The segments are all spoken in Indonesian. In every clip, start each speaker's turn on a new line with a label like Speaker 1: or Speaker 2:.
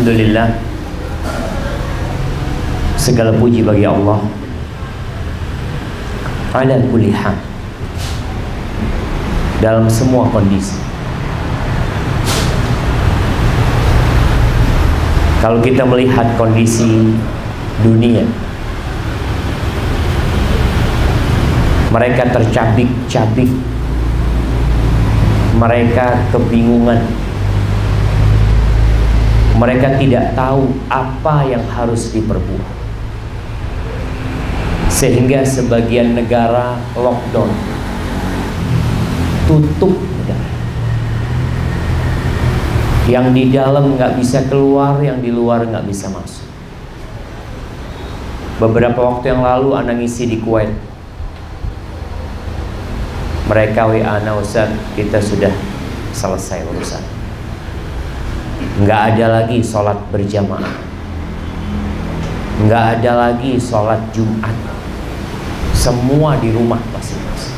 Speaker 1: Alhamdulillah, segala puji bagi Allah ala kulli hal, dalam semua kondisi. Kalau kita melihat kondisi dunia, mereka tercabik-cabik, mereka kebingungan, mereka tidak tahu apa yang harus diperbuat, sehingga sebagian negara lockdown, tutup negara. Yang di dalam nggak bisa keluar, yang di luar nggak bisa masuk. Beberapa waktu yang lalu Anda ngisi di Kuwait, mereka WA Ana, Ustaz, kita sudah selesai urusan. Nggak ada lagi sholat berjamaah, nggak ada lagi sholat Jumat, semua di rumah masing-masing.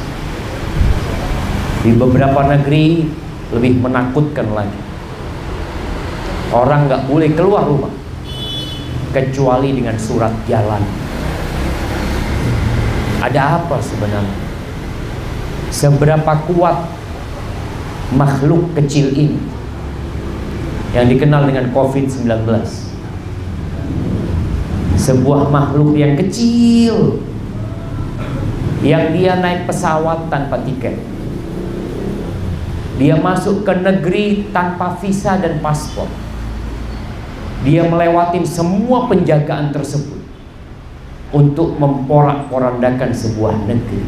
Speaker 1: Di beberapa negeri lebih menakutkan lagi, orang nggak boleh keluar rumah kecuali dengan surat jalan. Ada apa sebenarnya? Seberapa kuat makhluk kecil ini yang dikenal dengan COVID-19? Sebuah makhluk yang kecil, yang dia naik pesawat tanpa tiket, dia masuk ke negeri tanpa visa dan paspor, dia melewati semua penjagaan tersebut untuk memporak-porandakan sebuah negeri.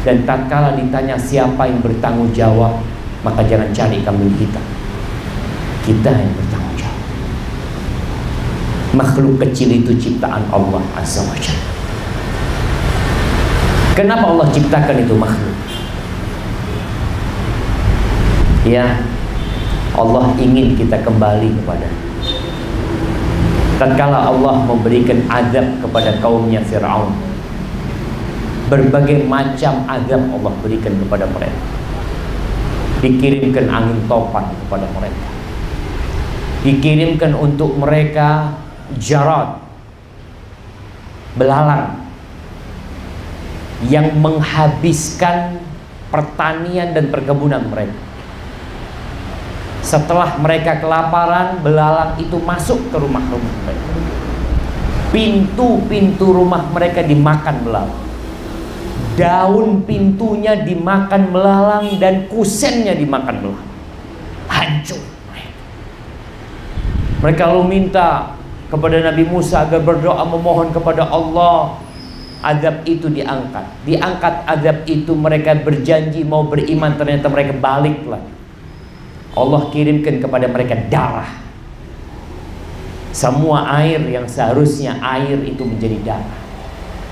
Speaker 1: Dan tatkala ditanya siapa yang bertanggung jawab, maka jangan cari kambing hitam, kita yang bertanggung jawab. Makhluk kecil itu ciptaan Allah Azza wa Jalla. Kenapa Allah ciptakan itu makhluk? Ya, Allah ingin kita kembali kepada. Tatkala Allah memberikan azab kepada kaumnya Fir'aun, berbagai macam azab Allah berikan kepada mereka. Dikirimkan angin topan kepada mereka, dikirimkan untuk mereka jarad, belalang, yang menghabiskan pertanian dan perkebunan mereka. Setelah mereka kelaparan, belalang itu masuk ke rumah-rumah mereka. Pintu-pintu rumah mereka dimakan belalang, daun pintunya dimakan belalang, dan kusennya dimakan belalang. Hancur mereka. Lalu minta kepada Nabi Musa agar berdoa memohon kepada Allah, azab itu diangkat. Diangkat azab itu, mereka berjanji mau beriman, ternyata mereka balik lagi. Allah kirimkan kepada mereka darah. Semua air yang seharusnya air itu menjadi darah.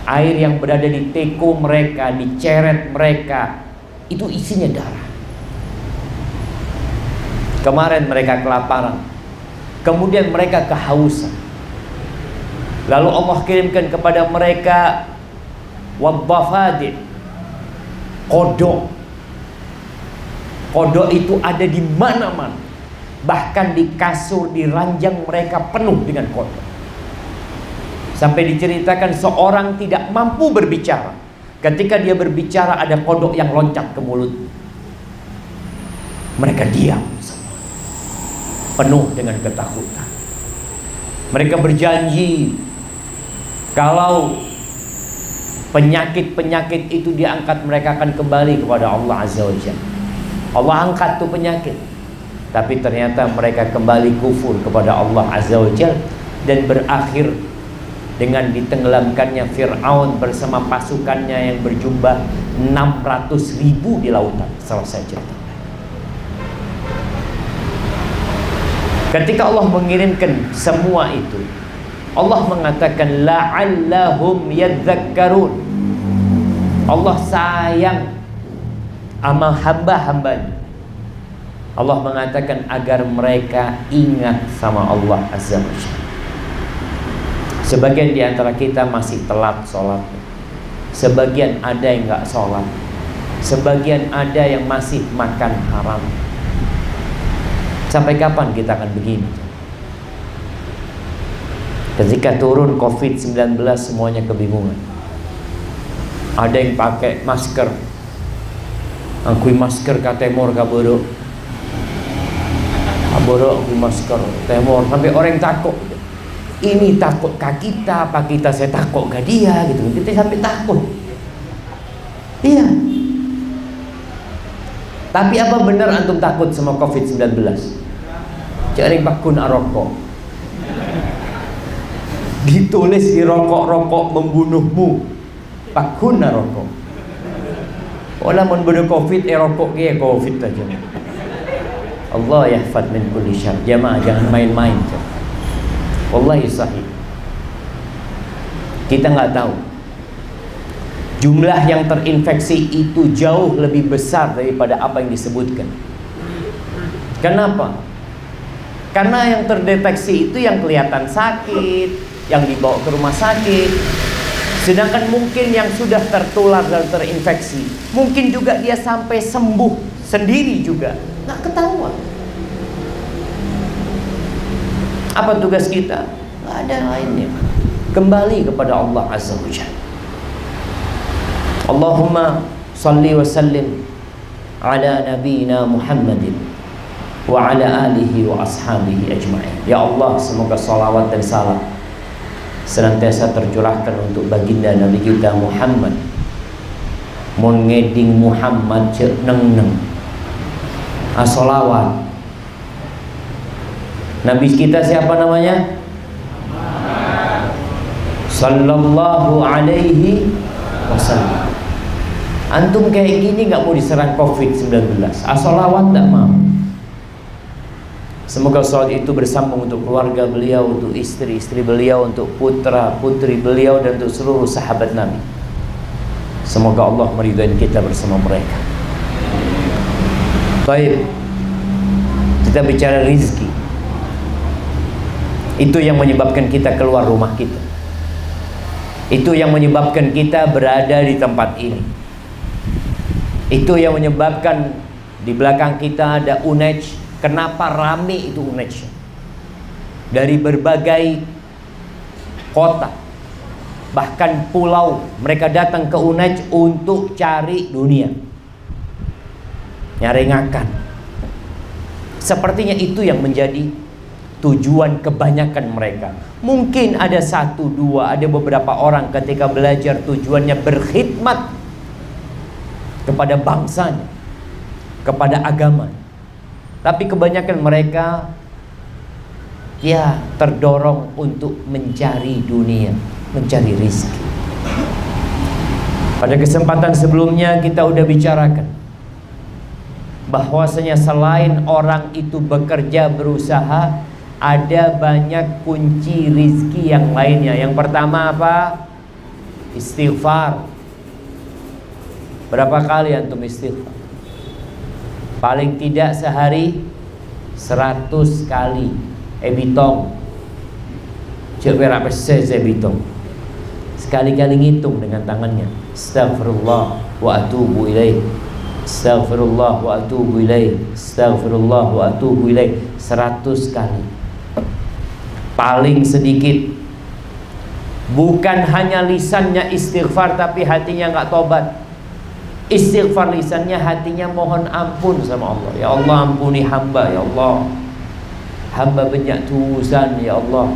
Speaker 1: Air yang berada di teko mereka, di ceret mereka, itu isinya darah. Kemarin mereka kelaparan, kemudian mereka kehausan. Lalu Allah kirimkan kepada mereka waddafadid, kodok. Kodok itu ada di mana-mana, bahkan di kasur, di ranjang mereka penuh dengan kodok. Sampai diceritakan seorang tidak mampu berbicara. Ketika dia berbicara, ada kodok yang loncat ke mulut. Mereka diam semua, penuh dengan ketakutan. Mereka berjanji kalau penyakit-penyakit itu diangkat, mereka akan kembali kepada Allah Azza wa Jalla. Allah angkat tuh penyakit, tapi ternyata mereka kembali kufur kepada Allah Azza wa Jalla, dan berakhir dengan ditenggelamkannya Fir'aun bersama pasukannya yang berjumlah 600.000 di lautan. Selesai cerita. Ketika Allah mengirimkan semua itu, Allah mengatakan la'allahum yadzakkarun. Allah sayang sama hamba-hambanya. Allah mengatakan agar mereka ingat sama Allah Azza wa Jalla. Sebagian di antara kita masih telat sholat, sebagian ada yang nggak sholat, sebagian ada yang masih makan haram. Sampai kapan kita akan begini? Ketika turun COVID-19 semuanya kebingungan. Ada yang pakai masker, angkui masker ka temor ka borok, angkui masker temor, sampai orang takut. Ini takut ka kita, apa kita saya takut ka dia gitu. Kita sampai takut. Iya. Tapi apa benar antum takut sama COVID-19? Cari bakun rokok. Ditulis di rokok membunuhmu. Bakun rokok. Wala mun bodo covid rokok ge covid aja. Allah yahfad min kulli syarr. Jamaah jangan main-main. Wallahi sahih. Kita nggak tahu jumlah yang terinfeksi itu jauh lebih besar daripada apa yang disebutkan. Kenapa? Karena yang terdeteksi itu yang kelihatan sakit, yang dibawa ke rumah sakit. Sedangkan mungkin yang sudah tertular dan terinfeksi, mungkin juga dia sampai sembuh sendiri juga, nggak ketahuan. Apa tugas kita? Nggak ada lainnya. Kembali kepada Allah Azza wa Jalla. Allahumma salli wa sallim ala nabiyina Muhammadin wa ala alihi wa ashabihi ajma'in. Ya Allah, semoga salawat dan salam senantiasa tercurahkan untuk baginda Nabi kita Muhammad. Mun ngeding Muhammad cek neng as-salawat. Nabi kita siapa namanya? Sallallahu alaihi wasallam. Antum kayak gini nggak mau diserang COVID-19, as-salawat nggak mau. Semoga salat itu bersambung untuk keluarga beliau, untuk istri-istri beliau, untuk putra-putri beliau, dan untuk seluruh sahabat Nabi. Semoga Allah meridai kita bersama mereka. Baik, kita bicara rizki. Itu yang menyebabkan kita keluar rumah kita. Itu yang menyebabkan kita berada di tempat ini. Itu yang menyebabkan di belakang kita ada UNEJ. Kenapa rame itu UNEJ? Dari berbagai kota, bahkan pulau, mereka datang ke UNEJ untuk cari dunia, nyari ngakan. Sepertinya itu yang menjadi tujuan kebanyakan mereka. Mungkin ada satu dua, ada beberapa orang ketika belajar tujuannya berkhidmat kepada bangsanya, kepada agama. Tapi kebanyakan mereka ya terdorong untuk mencari dunia, mencari rezeki. Pada kesempatan sebelumnya kita udah bicarakan bahwasanya selain orang itu bekerja berusaha, ada banyak kunci rezeki yang lainnya. Yang pertama apa? Istighfar. Berapa kali antum istighfar? Paling tidak sehari 100 kali. Ebitong cek berapa saya bitong. Sekali-kali ngitung dengan tangannya. Astaghfirullah wa atubu ilaih. Astaghfirullah wa atubu ilaih. Astaghfirullah wa atubu ilaih. 100 kali. Paling sedikit. Bukan hanya lisannya istighfar tapi hatinya nggak tobat. Istighfar lisannya, hatinya mohon ampun sama Allah. Ya Allah, ampuni hamba. Ya Allah, hamba banyak dosa. Ya Allah.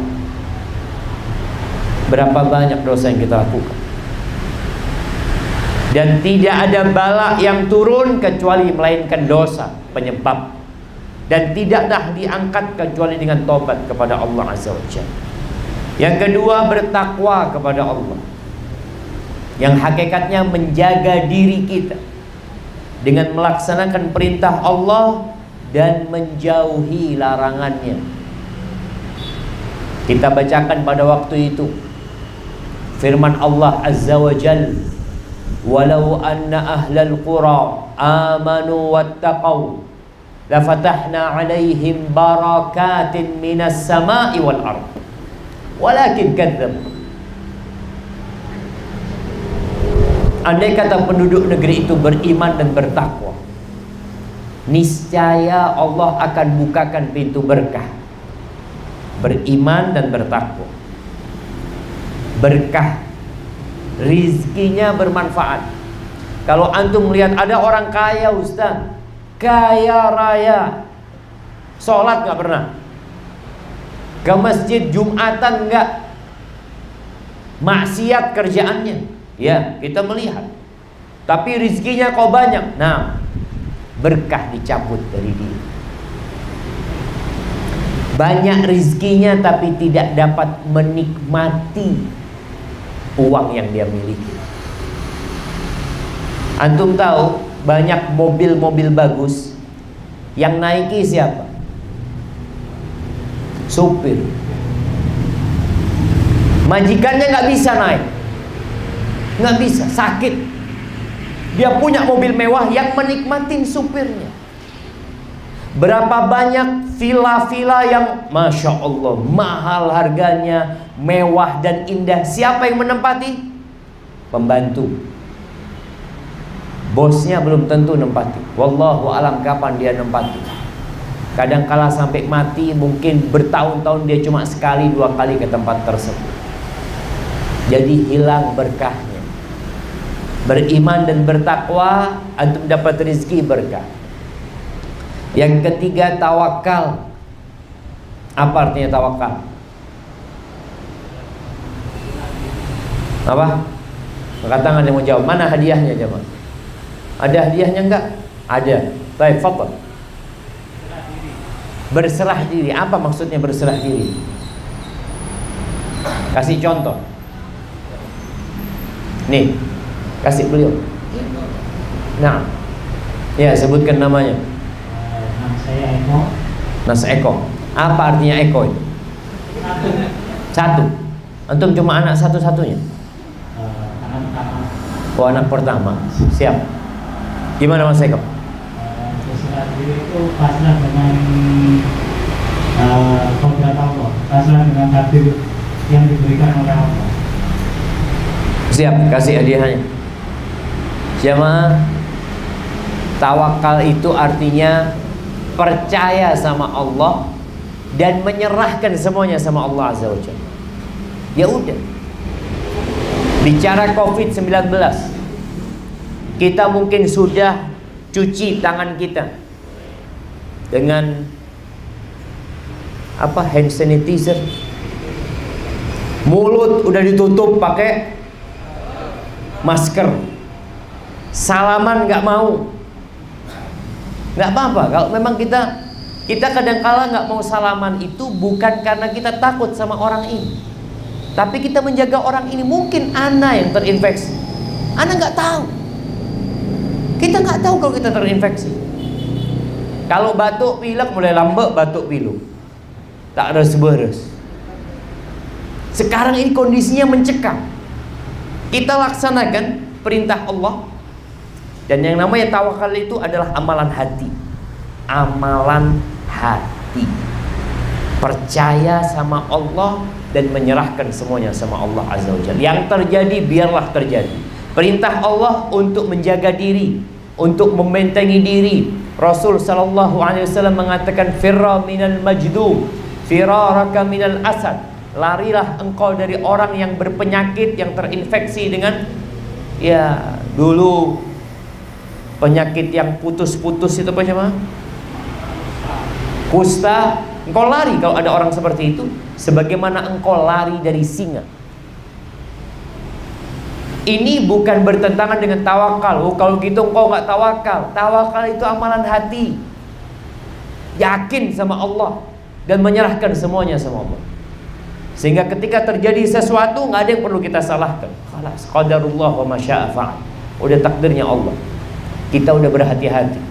Speaker 1: Berapa banyak dosa yang kita lakukan. Dan tidak ada bala yang turun kecuali melainkan dosa penyebab. Dan tidaklah diangkat kecuali dengan tobat kepada Allah Azza wa Jalla. Yang kedua, bertakwa kepada Allah, yang hakikatnya menjaga diri kita dengan melaksanakan perintah Allah dan menjauhi larangannya. Kita bacakan pada waktu itu firman Allah Azza wa Jalla, walau anna ahlal qura amanu wattaqau lafatahna alaihim barakatin minas sama'i wal ard walakin kadzdzab. Andai kata penduduk negeri itu beriman dan bertakwa, niscaya Allah akan bukakan pintu berkah. Beriman dan bertakwa. berkah, rizkinya bermanfaat. Kalau antum melihat ada orang kaya, Ustaz, kaya raya, sholat nggak pernah, ke masjid Jumatan nggak, maksiat kerjaannya, ya kita melihat, tapi rizkinya kok banyak. Nah, berkah dicabut dari dia. Banyak rizkinya tapi tidak dapat menikmati uang yang dia miliki. Antum tahu banyak mobil-mobil bagus yang naiki siapa? Supir. Majikannya nggak bisa naik, nggak bisa, sakit. Dia punya mobil mewah yang menikmatin supirnya. Berapa banyak villa-villa yang Masya Allah mahal harganya, mewah dan indah. Siapa yang menempati? Pembantu. Bosnya belum tentu nempati. Wallahu alam kapan dia nempati. Kadang-kala sampai mati, mungkin bertahun-tahun dia cuma sekali dua kali ke tempat tersebut. Jadi hilang berkahnya. Beriman dan bertakwa, antum dapat rezeki berkah. Yang ketiga, tawakal. Apa artinya tawakal? Apa? Angkat tangan yang mau jawab. Mana hadiahnya jemaah? Ada hadiahnya enggak? Ada. Baik, fadhal. Berserah diri. Apa maksudnya berserah diri? Kasih contoh. Nih, kasih beliau. Nah, ya sebutkan namanya.
Speaker 2: Nama saya Eko.
Speaker 1: Nas Eko. Apa artinya Eko itu? Satu. Antum cuma anak satu-satunya?
Speaker 2: Anak pertama.
Speaker 1: Oh, anak pertama. Siap. Gimana Mas Eko?
Speaker 2: Berserah diri itu pasrah dengan kodrat Allah, pasrah dengan takdir yang diberikan oleh Allah.
Speaker 1: Siap, kasih hadiahnya. Jamaah, tawakal itu artinya percaya sama Allah dan menyerahkan semuanya sama Allah Azza wa Jalla. Ya udah. Bicara COVID-19, kita mungkin sudah cuci tangan kita dengan apa? Hand sanitizer. Mulut udah ditutup pakai masker. Salaman nggak mau. Nggak apa-apa. Kalau memang kita kadang-kala nggak mau salaman itu bukan karena kita takut sama orang ini, tapi kita menjaga orang ini. Mungkin ana yang terinfeksi, ana nggak tahu. Kita nggak tahu kalau kita terinfeksi. Kalau batuk pilek mulai lambat, batuk pilek tak beres-beres. Sekarang ini kondisinya mencekam. Kita laksanakan perintah Allah. Dan yang namanya tawakal itu adalah amalan hati. Amalan hati. Percaya sama Allah dan menyerahkan semuanya sama Allah Azza wa Jalla. Yang terjadi biarlah terjadi. Perintah Allah untuk menjaga diri, untuk membentengi diri. Rasul sallallahu alaihi wasallam mengatakan firra minal majdum, firaraka minal asad. Larilah engkau dari orang yang berpenyakit, yang terinfeksi dengan ya dulu penyakit yang putus-putus itu apa namanya? Kusta. Engkau lari kalau ada orang seperti itu, sebagaimana engkau lari dari singa. Ini bukan bertentangan dengan tawakal. Oh, kalau gitu engkau nggak tawakal. Tawakal itu amalan hati. Yakin sama Allah dan menyerahkan semuanya sama Allah. Sehingga ketika terjadi sesuatu nggak ada yang perlu kita salahkan. Khalas, qadarullah wa ma syaa fa'al. Udah takdirnya Allah. Kita udah berhati-hati.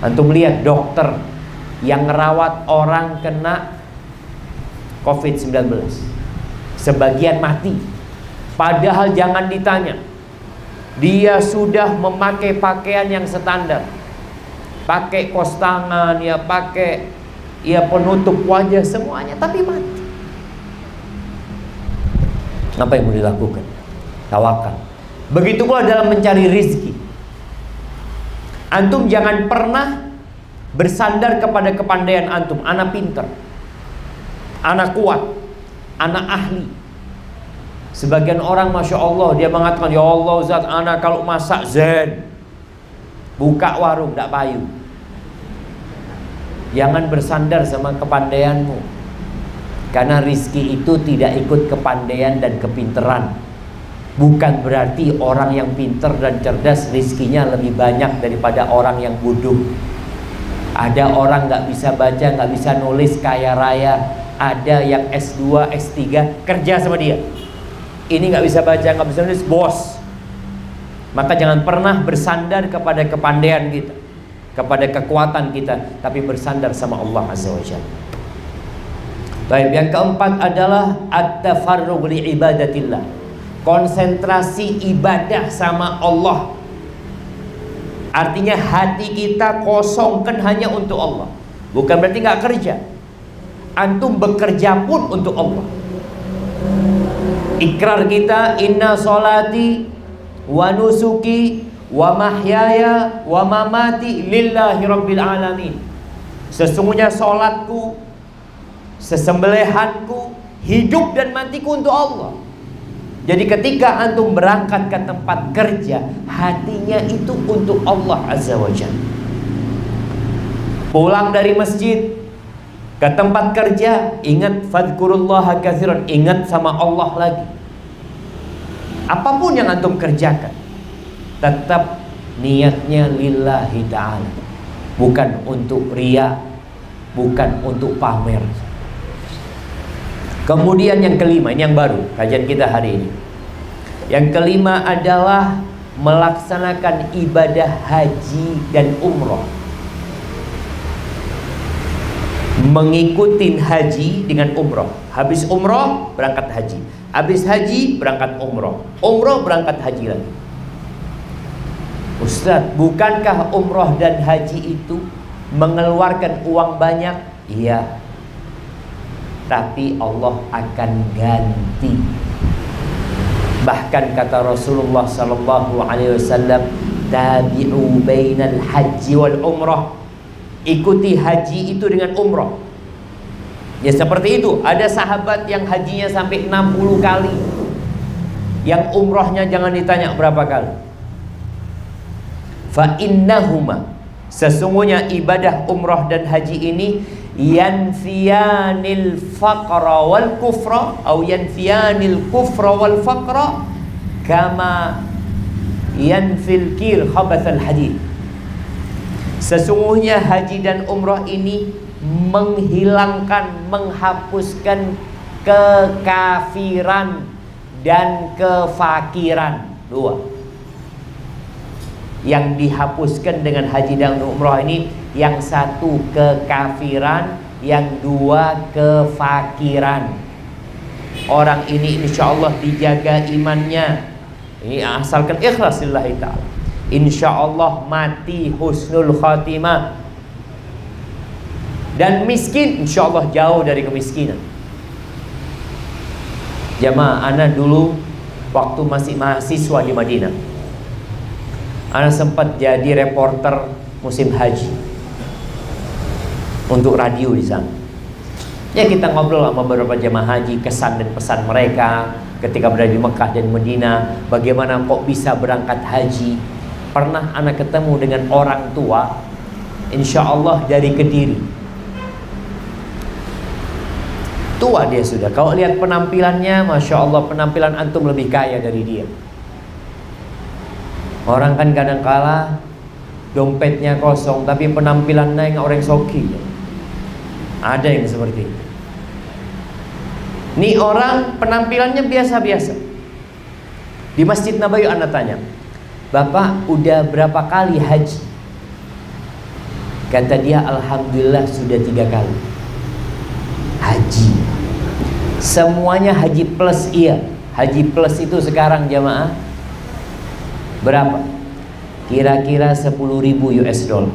Speaker 1: Antum lihat dokter yang ngerawat orang kena COVID-19, sebagian mati. Padahal jangan ditanya, dia sudah memakai pakaian yang standar, pakai kos tangan, ya pakai ya penutup wajah semuanya, tapi mati. Apa yang mau dilakukan? Tawakal. Begitu pula dalam mencari rizki. Antum jangan pernah bersandar kepada kepandaian antum. Anak pinter, anak kuat, anak ahli. Sebagian orang Masya Allah dia mengatakan, ya Allah Ustaz, ana kalau masak zen, buka warung tak payu. Jangan bersandar sama kepandaianmu, karena rizki itu tidak ikut kepandaian dan kepinteran. Bukan berarti orang yang pinter dan cerdas rizkinya lebih banyak daripada orang yang bodoh. Ada orang gak bisa baca, gak bisa nulis, kaya raya. Ada yang S2, S3 kerja sama dia. Ini gak bisa baca, gak bisa nulis, bos. Maka jangan pernah bersandar kepada kepandaian kita, kepada kekuatan kita, tapi bersandar sama Allah Azza wa Jalla. Baik, yang keempat adalah at-tafarrugh li ibadatillah. Konsentrasi ibadah sama Allah. Artinya hati kita kosongkan hanya untuk Allah. Bukan berarti gak kerja. Antum bekerja pun untuk Allah. Ikrar kita, inna solati wa nusuki wa mahyaya wa mamati lillahi rabbil alamin. Sesungguhnya solatku, sesembelihanku, hidup dan matiku untuk Allah. Jadi ketika antum berangkat ke tempat kerja, hatinya itu untuk Allah Azza wa Jalla. Pulang dari masjid ke tempat kerja, ingat fadhkurullaha katsiran, ingat sama Allah lagi. Apapun yang antum kerjakan, tetap niatnya lillahi ta'ala, bukan untuk riya, bukan untuk pamer. Kemudian yang kelima, ini yang baru kajian kita hari ini. Yang kelima adalah melaksanakan ibadah haji dan umroh. Mengikuti haji dengan umroh. Habis umroh berangkat haji, habis haji berangkat umroh, umroh berangkat haji lagi. Ustaz, bukankah umroh dan haji itu mengeluarkan uang banyak? Iya, tapi Allah akan ganti. Bahkan kata Rasulullah sallallahu alaihi wasallam, tabi'u bainal haji wal umrah. Ikuti haji itu dengan umrah. Ya seperti itu. Ada sahabat yang hajinya sampai 60 kali, yang umrahnya jangan ditanya berapa kali. Fa innahuma, sesungguhnya ibadah umrah dan haji ini yanfiyanil faqra wal kufra, atau yanfiyanil kufra wal faqra kama yanfil kir khabathal hadid. Sesungguhnya haji dan umrah ini menghilangkan, menghapuskan kekafiran dan kefakiran. Dua. Yang dihapuskan dengan haji dan umrah ini, yang satu kekafiran, yang dua kefakiran. Orang ini insya Allah dijaga imannya, ini asalkan ikhlas lillahi ta'ala, insya Allah mati husnul khatimah. Dan miskin insya Allah jauh dari kemiskinan. Jamaah, ana dulu waktu masih mahasiswa di Madinah, ana sempat jadi reporter musim haji untuk radio di sana. Ya, kita ngobrol sama beberapa jemaah haji, kesan dan pesan mereka ketika berada di Mekah dan Madinah, bagaimana kok bisa berangkat haji. Pernah anak ketemu dengan orang tua, insya Allah dari Kediri. Tua dia sudah. Kalau lihat penampilannya, masya Allah, penampilan antum lebih kaya dari dia. Orang kan kadang-kala dompetnya kosong, tapi penampilannya yang orang soki. Ada yang seperti itu. Ini orang penampilannya biasa-biasa. Di Masjid Nabawi anak tanya, Bapak udah berapa kali haji? Kata dia, alhamdulillah sudah 3 kali haji. Semuanya haji plus. Iya, haji plus itu sekarang jamaah berapa? Kira-kira 10.000 US dollar.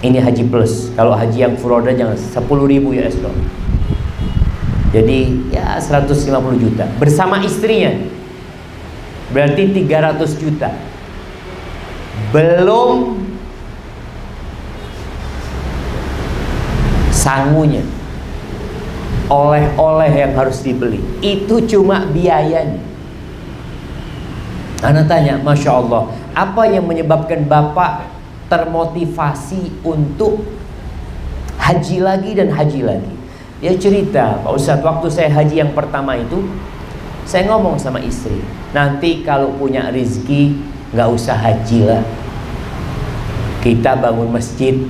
Speaker 1: Ini haji plus. Kalau haji yang furoda jangan, 10.000 US dollar. Jadi ya 150 juta bersama istrinya. Berarti 300 juta. Belum sangunya. oleh-oleh yang harus dibeli. Itu cuma biayanya. Anak tanya, Masya Allah, apa yang menyebabkan Bapak termotivasi untuk haji lagi dan haji lagi? Dia cerita, Pak Ustadz, waktu saya haji yang pertama itu, saya ngomong sama istri, nanti kalau punya rezeki nggak usah haji lah, kita bangun masjid.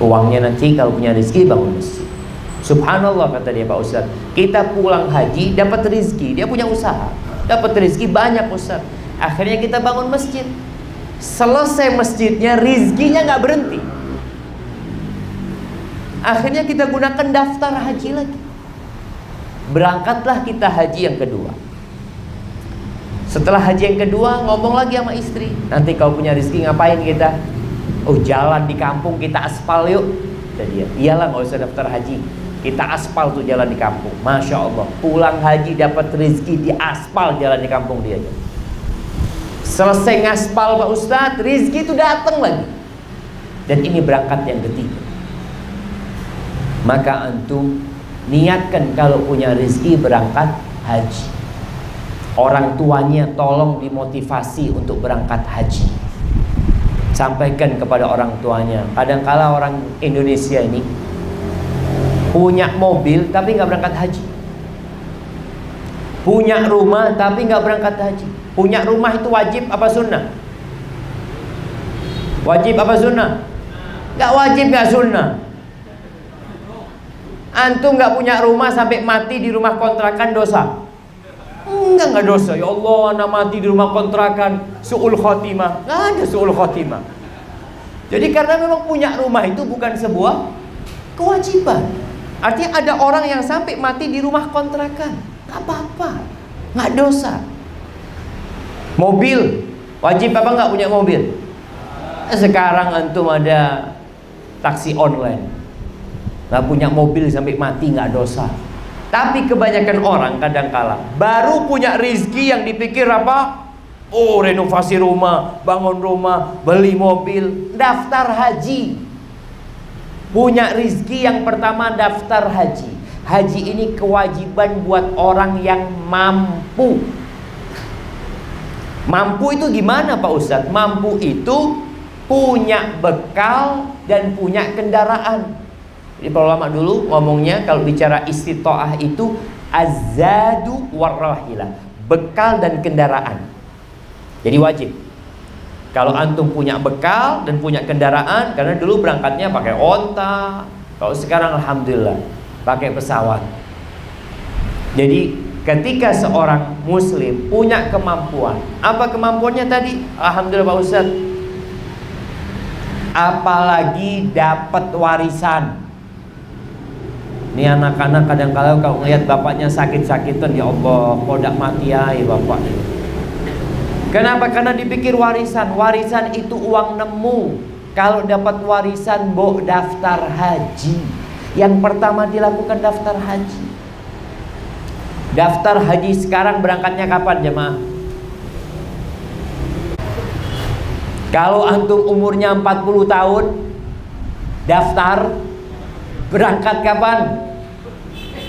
Speaker 1: Uangnya nanti kalau punya rezeki bangun masjid. Subhanallah, kata dia, Pak Ustadz, kita pulang haji dapat rezeki, dia punya usaha, dapat rezeki banyak Ustadz. Akhirnya kita bangun masjid. Selesai masjidnya, rezekinya nggak berhenti. Akhirnya kita gunakan daftar haji lagi. Berangkatlah kita haji yang kedua. Setelah haji yang kedua, ngomong lagi sama istri, nanti kalau punya rezeki ngapain kita? Oh, jalan di kampung kita aspal yuk. Kata dia, iyalah, nggak usah daftar haji, kita aspal tuh jalan di kampung. Masya Allah, pulang haji dapat rezeki di aspal jalan di kampung dia. Selesai ngaspal Pak Ustadz, rezeki itu datang lagi. Dan ini berangkat yang ketiga. Maka antum niatkan kalau punya rezeki berangkat haji. Orang tuanya tolong dimotivasi untuk berangkat haji. Sampaikan kepada orang tuanya. Kadangkala orang Indonesia ini punya mobil tapi nggak berangkat haji, punya rumah tapi nggak berangkat haji. Punya rumah itu wajib apa sunnah? Wajib apa sunnah? Nggak wajib, nggak sunnah. Antum nggak punya rumah sampai mati di rumah kontrakan dosa? Enggak dosa. Ya Allah, anak mati di rumah kontrakan, su'ul khotimah. Nggak ada su'ul khotimah. Jadi karena memang punya rumah itu bukan sebuah kewajiban. Artinya ada orang yang sampai mati di rumah kontrakan, nggak apa-apa, nggak dosa. Mobil, wajib apa nggak punya mobil? Sekarang antum ada taksi online, nggak punya mobil sampai mati nggak dosa. Tapi kebanyakan orang kadangkala baru punya rezeki yang dipikir apa? Oh, renovasi rumah, bangun rumah, beli mobil, daftar haji. Punya rezeki yang pertama daftar haji. Haji ini kewajiban buat orang yang mampu. Mampu itu gimana Pak Ustadz? Mampu itu punya bekal dan punya kendaraan. Jadi para ulama dulu ngomongnya kalau bicara istitoah itu azadu warrahilah, bekal dan kendaraan. Jadi wajib. Kalau antum punya bekal dan punya kendaraan, karena dulu berangkatnya pakai onta, kalau sekarang alhamdulillah pakai pesawat. Jadi ketika seorang muslim punya kemampuan, apa kemampuannya tadi? Alhamdulillah Pak Ustadz, apalagi dapat warisan. Ini anak-anak kadang-kadang kalau ngelihat bapaknya sakit-sakitan, ya Allah, kodak mati ya bapak. Kenapa? Karena dipikir warisan. Warisan itu uang nemu. Kalau dapat warisan, bo daftar haji. Yang pertama dilakukan daftar haji. Daftar haji sekarang berangkatnya kapan jemaah? Kalau antum umurnya 40 tahun, daftar berangkat kapan?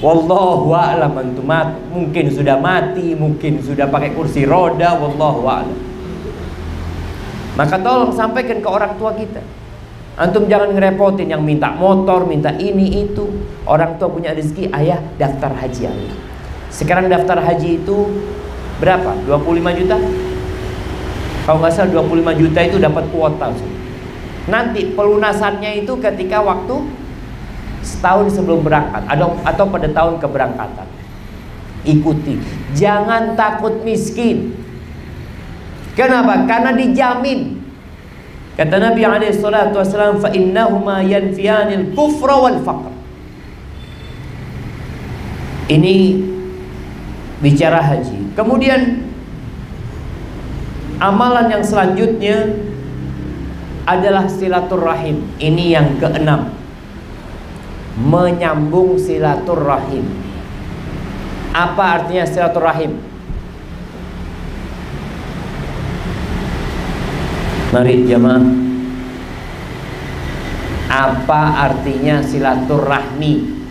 Speaker 1: Wallahu a'lam. Antum mungkin sudah mati, mungkin sudah pakai kursi roda, wallahu a'lam. Maka tolong sampaikan ke orang tua kita. Antum jangan ngerepotin yang minta motor, minta ini itu. Orang tua punya rezeki, ayah daftar haji ayah. Sekarang daftar haji itu berapa? 25 juta? Kalau nggak salah 25 juta itu dapat kuota. Nanti pelunasannya itu ketika waktu setahun sebelum berangkat atau pada tahun keberangkatan. Ikuti, jangan takut miskin. Kenapa? Karena dijamin. Kata Nabi SAW, fa innahuma yanfiyanil kufra wal faqr. Ini bicara haji. Kemudian amalan yang selanjutnya adalah silaturrahim. Ini yang keenam, menyambung silaturrahim. Apa artinya silaturrahim? Mari jemaah, apa artinya silaturrahmi?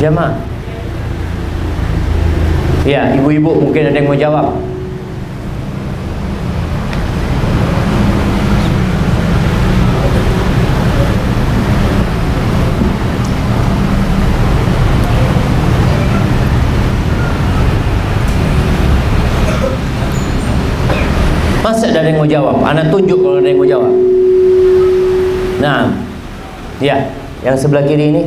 Speaker 1: Jamaah. Ya, ibu-ibu mungkin ada yang mau jawab. Masa ada yang mau jawab? Ana tunjuk kalau ada yang mau jawab. Nah, ya, yang sebelah kiri ini.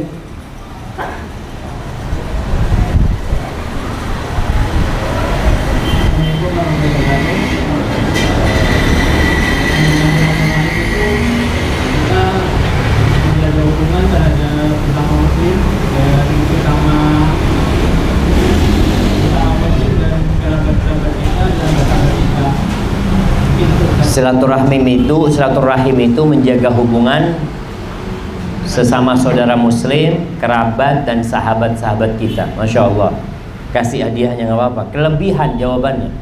Speaker 1: Silaturahim itu menjaga hubungan sesama saudara muslim, kerabat dan sahabat-sahabat kita. Masya Allah. Kasih hadiahnya nggak apa-apa. Kelebihan jawabannya.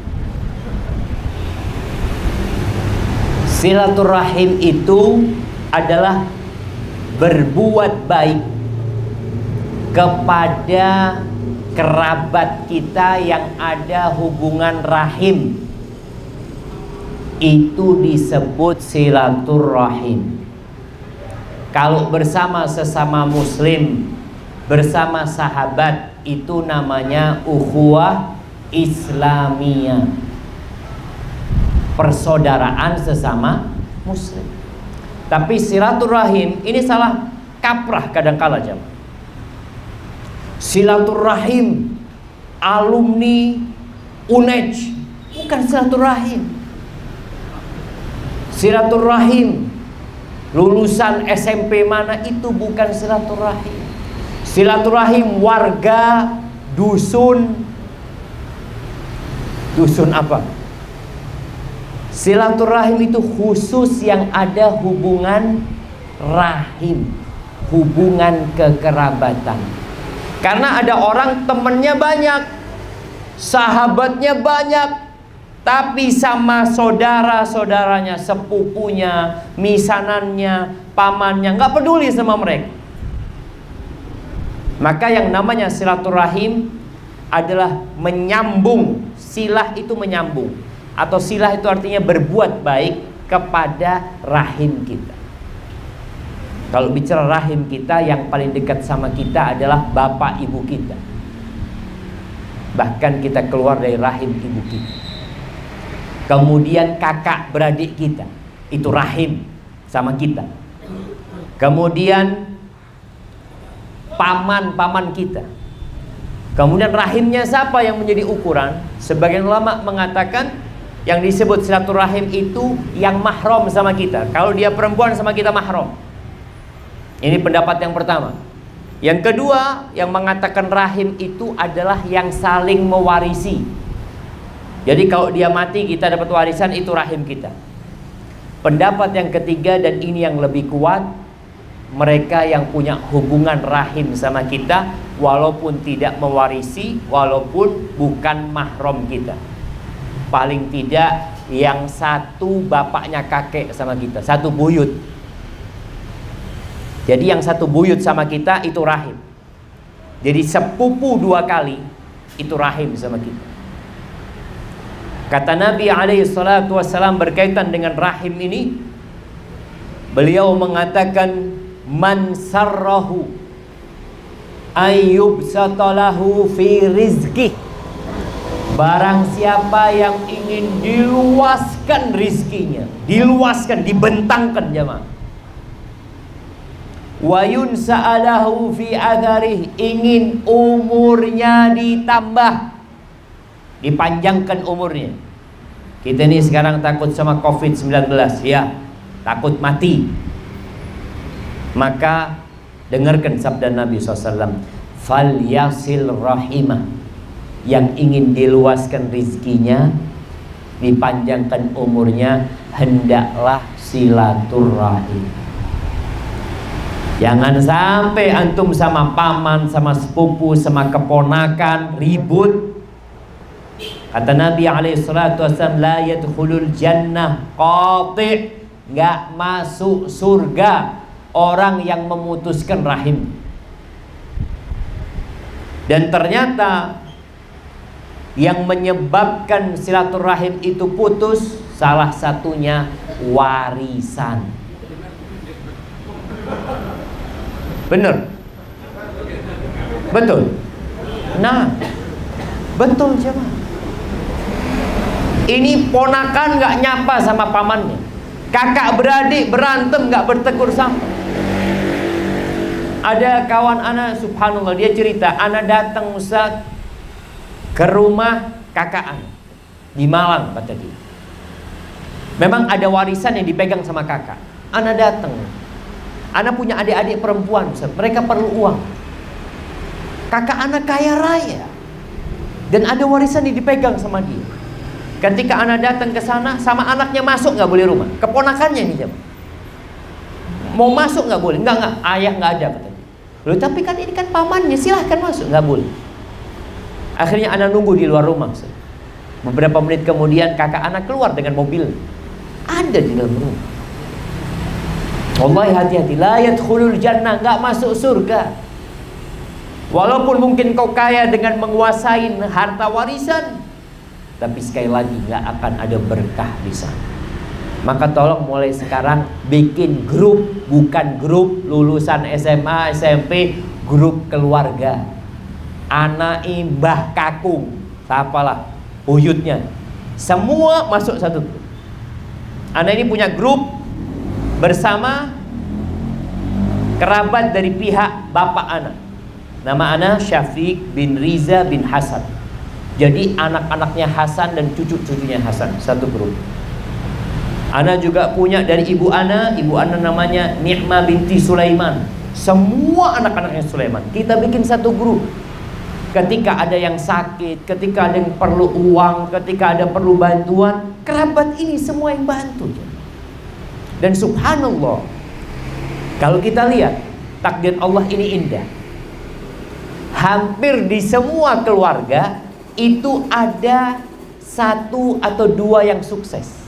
Speaker 1: Silaturahim itu adalah berbuat baik kepada kerabat kita yang ada hubungan rahim. Itu disebut silaturahim. Kalau bersama sesama muslim, bersama sahabat, itu namanya ukhuwah islamiyah, persaudaraan sesama muslim. Tapi silaturahim ini salah kaprah kadang-kala jemaah. Silaturahim alumni UNEJ bukan silaturahim. Silaturahim lulusan SMP mana itu bukan silaturahim. Silaturahim warga dusun apa? Silaturahim itu khusus yang ada hubungan rahim, hubungan kekerabatan. Karena ada orang temennya banyak, sahabatnya banyak, tapi sama saudara-saudaranya, sepupunya, misanannya, pamannya nggak peduli sama mereka. Maka yang namanya silaturahim adalah menyambung. Silah itu menyambung, atau silah itu artinya berbuat baik kepada rahim kita. Kalau bicara rahim kita, yang paling dekat sama kita adalah bapak ibu kita. Bahkan kita keluar dari rahim ibu kita. Kemudian kakak beradik kita, itu rahim sama kita. Kemudian paman kita. Kemudian rahimnya siapa yang menjadi ukuran? Sebagian ulama mengatakan yang disebut silaturahim itu yang mahram sama kita. Kalau dia perempuan sama kita mahram. Ini pendapat yang pertama. Yang kedua, yang mengatakan rahim itu adalah yang saling mewarisi. Jadi kalau dia mati kita dapat warisan, itu rahim kita. Pendapat yang ketiga, dan ini yang lebih kuat, mereka yang punya hubungan rahim sama kita walaupun tidak mewarisi, walaupun bukan mahram kita. Paling tidak yang satu bapaknya kakek sama kita, satu buyut. Jadi yang satu buyut sama kita itu rahim. Jadi sepupu dua kali itu rahim sama kita. Kata Nabi SAW berkaitan dengan rahim ini, beliau mengatakan, man sarrahu ayyubsatalahu fi rizqih, barang siapa yang ingin diluaskan rizkinya, diluaskan, dibentangkan jemaah, wa yunsa'alahu fi atharih, ingin umurnya ditambah, dipanjangkan umurnya. Kita ini sekarang takut sama COVID-19, ya, takut mati. Maka dengarkan sabda Nabi SAW, fal yasil rahimah, yang ingin diluaskan rizkinya, dipanjangkan umurnya, hendaklah silaturahim. Jangan sampai antum sama paman, sama sepupu, sama keponakan ribut. Kata Nabi SAW, la yadkhulul jannah qati', nggak masuk surga orang yang memutuskan rahim. Dan ternyata yang menyebabkan silaturahim itu putus, salah satunya warisan. Bener? Betul? Nah, betul jemaah. Ini ponakan gak nyapa sama pamannya, kakak beradik berantem gak bertegur sapa. Ada kawan ana, subhanallah, dia cerita, ana datang Ustaz ke rumah kakak ana di Malang, kata dia. Memang ada warisan yang dipegang sama kakak. Ana datang, ana punya adik-adik perempuan Ustaz, mereka perlu uang. Kakak ana kaya raya dan ada warisan yang dipegang sama dia. Ketika ana datang ke sana, sama anaknya masuk nggak boleh rumah, keponakannya ini jemaah. Mau masuk nggak boleh, nggak, ayah nggak ada katanya. Loh, tapi kan ini kan pamannya, silahkan masuk, nggak boleh. Akhirnya ana nunggu di luar rumah. Beberapa menit kemudian kakak anak keluar dengan mobil, ada di dalam rumah. Wallahi, hati-hati, la yadkhulul jannah, nggak masuk surga. Walaupun mungkin kau kaya dengan menguasai harta warisan, tapi sekali lagi nggak akan ada berkah di sana. Maka tolong mulai sekarang bikin grup, bukan grup lulusan SMA, SMP, grup keluarga. Anak Mbah Kakung, apalah buyutnya, semua masuk satu grup. Anak ini punya grup bersama kerabat dari pihak bapak anak. Nama anak Syafiq bin Riza bin Hasan. Jadi anak-anaknya Hasan dan cucu-cucunya Hasan, satu grup. Ana juga punya dari ibu ana namanya Ni'mah binti Sulaiman. Semua anak-anaknya Sulaiman. Kita bikin satu grup. Ketika ada yang sakit, ketika ada yang perlu uang, ketika ada perlu bantuan, kerabat ini semua yang bantu. Dan subhanallah, kalau kita lihat takdir Allah ini indah. Hampir di semua keluarga itu ada satu atau dua yang sukses.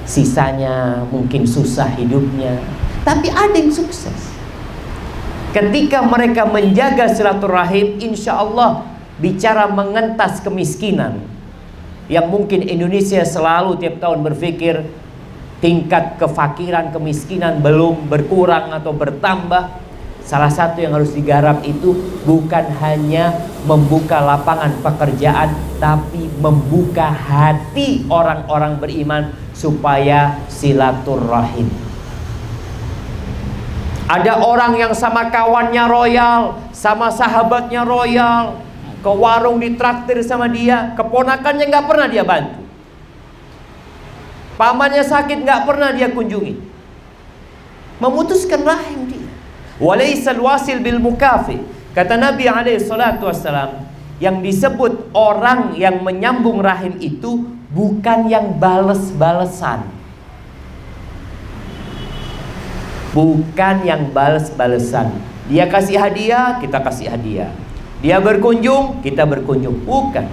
Speaker 1: Sisanya mungkin susah hidupnya, tapi ada yang sukses. Ketika mereka menjaga silaturahim, insya Allah bicara mengentas kemiskinan, yang mungkin Indonesia selalu tiap tahun berpikir tingkat kefakiran, kemiskinan belum berkurang atau bertambah. Salah satu yang harus digarap itu bukan hanya membuka lapangan pekerjaan, tapi membuka hati orang-orang beriman supaya silaturahim. Ada orang yang sama kawannya royal, sama sahabatnya royal, ke warung ditraktir sama dia, keponakannya nggak pernah dia bantu, pamannya sakit nggak pernah dia kunjungi, memutuskan rahim dia. Walaisal wasil bil mukafi, kata Nabi alaihi salatu wassalam, yang disebut orang yang menyambung rahim itu bukan yang bales-balesan, bukan yang bales-balesan. Dia kasih hadiah, kita kasih hadiah. Dia berkunjung, kita berkunjung. Bukan.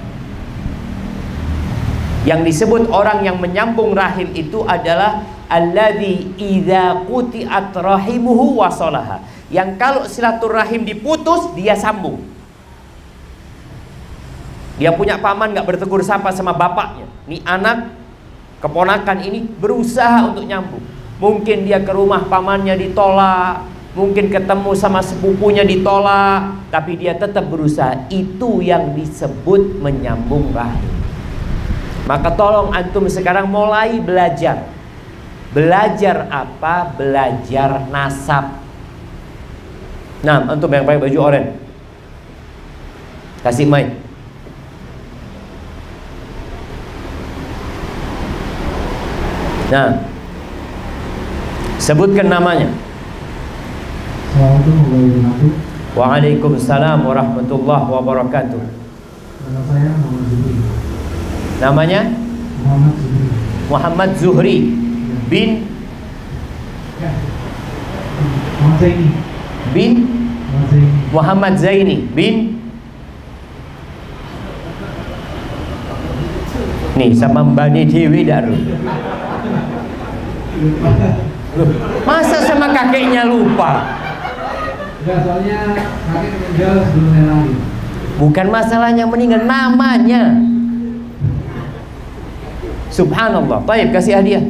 Speaker 1: Yang disebut orang yang menyambung rahim itu adalah alladzi idza quti'at rahimuhu wasalaha. Yang kalau silaturahim diputus, dia sambung. Dia punya paman gak bertegur sapa sama bapaknya. Nih anak keponakan ini berusaha untuk nyambung. Mungkin dia ke rumah pamannya ditolak, mungkin ketemu sama sepupunya ditolak, tapi dia tetap berusaha. Itu yang disebut menyambung rahim. Maka tolong antum sekarang mulai belajar. Belajar apa? Belajar nasab. Nah, antum yang pakai baju oranye, kasih mic. Nah, sebutkan namanya.
Speaker 2: Assalamualaikum warahmatullahi wabarakatuh.
Speaker 1: Waalaikumsalam warahmatullahi wabarakatuh.
Speaker 2: Nama saya Muhammad Zuhri.
Speaker 1: Namanya
Speaker 2: Muhammad Zuhri.
Speaker 1: Muhammad Zuhri bin
Speaker 2: Muhammad Zaini.
Speaker 1: bin Muhammad Zaini bin nih sama Mbani Dewi Darul. Masa sama kakeknya lupa?
Speaker 2: Enggak, soalnya kakek meninggal sebelum saya lahir.
Speaker 1: Bukan masalahnya meninggal, namanya. Subhanallah. Baik, kasih hadiah.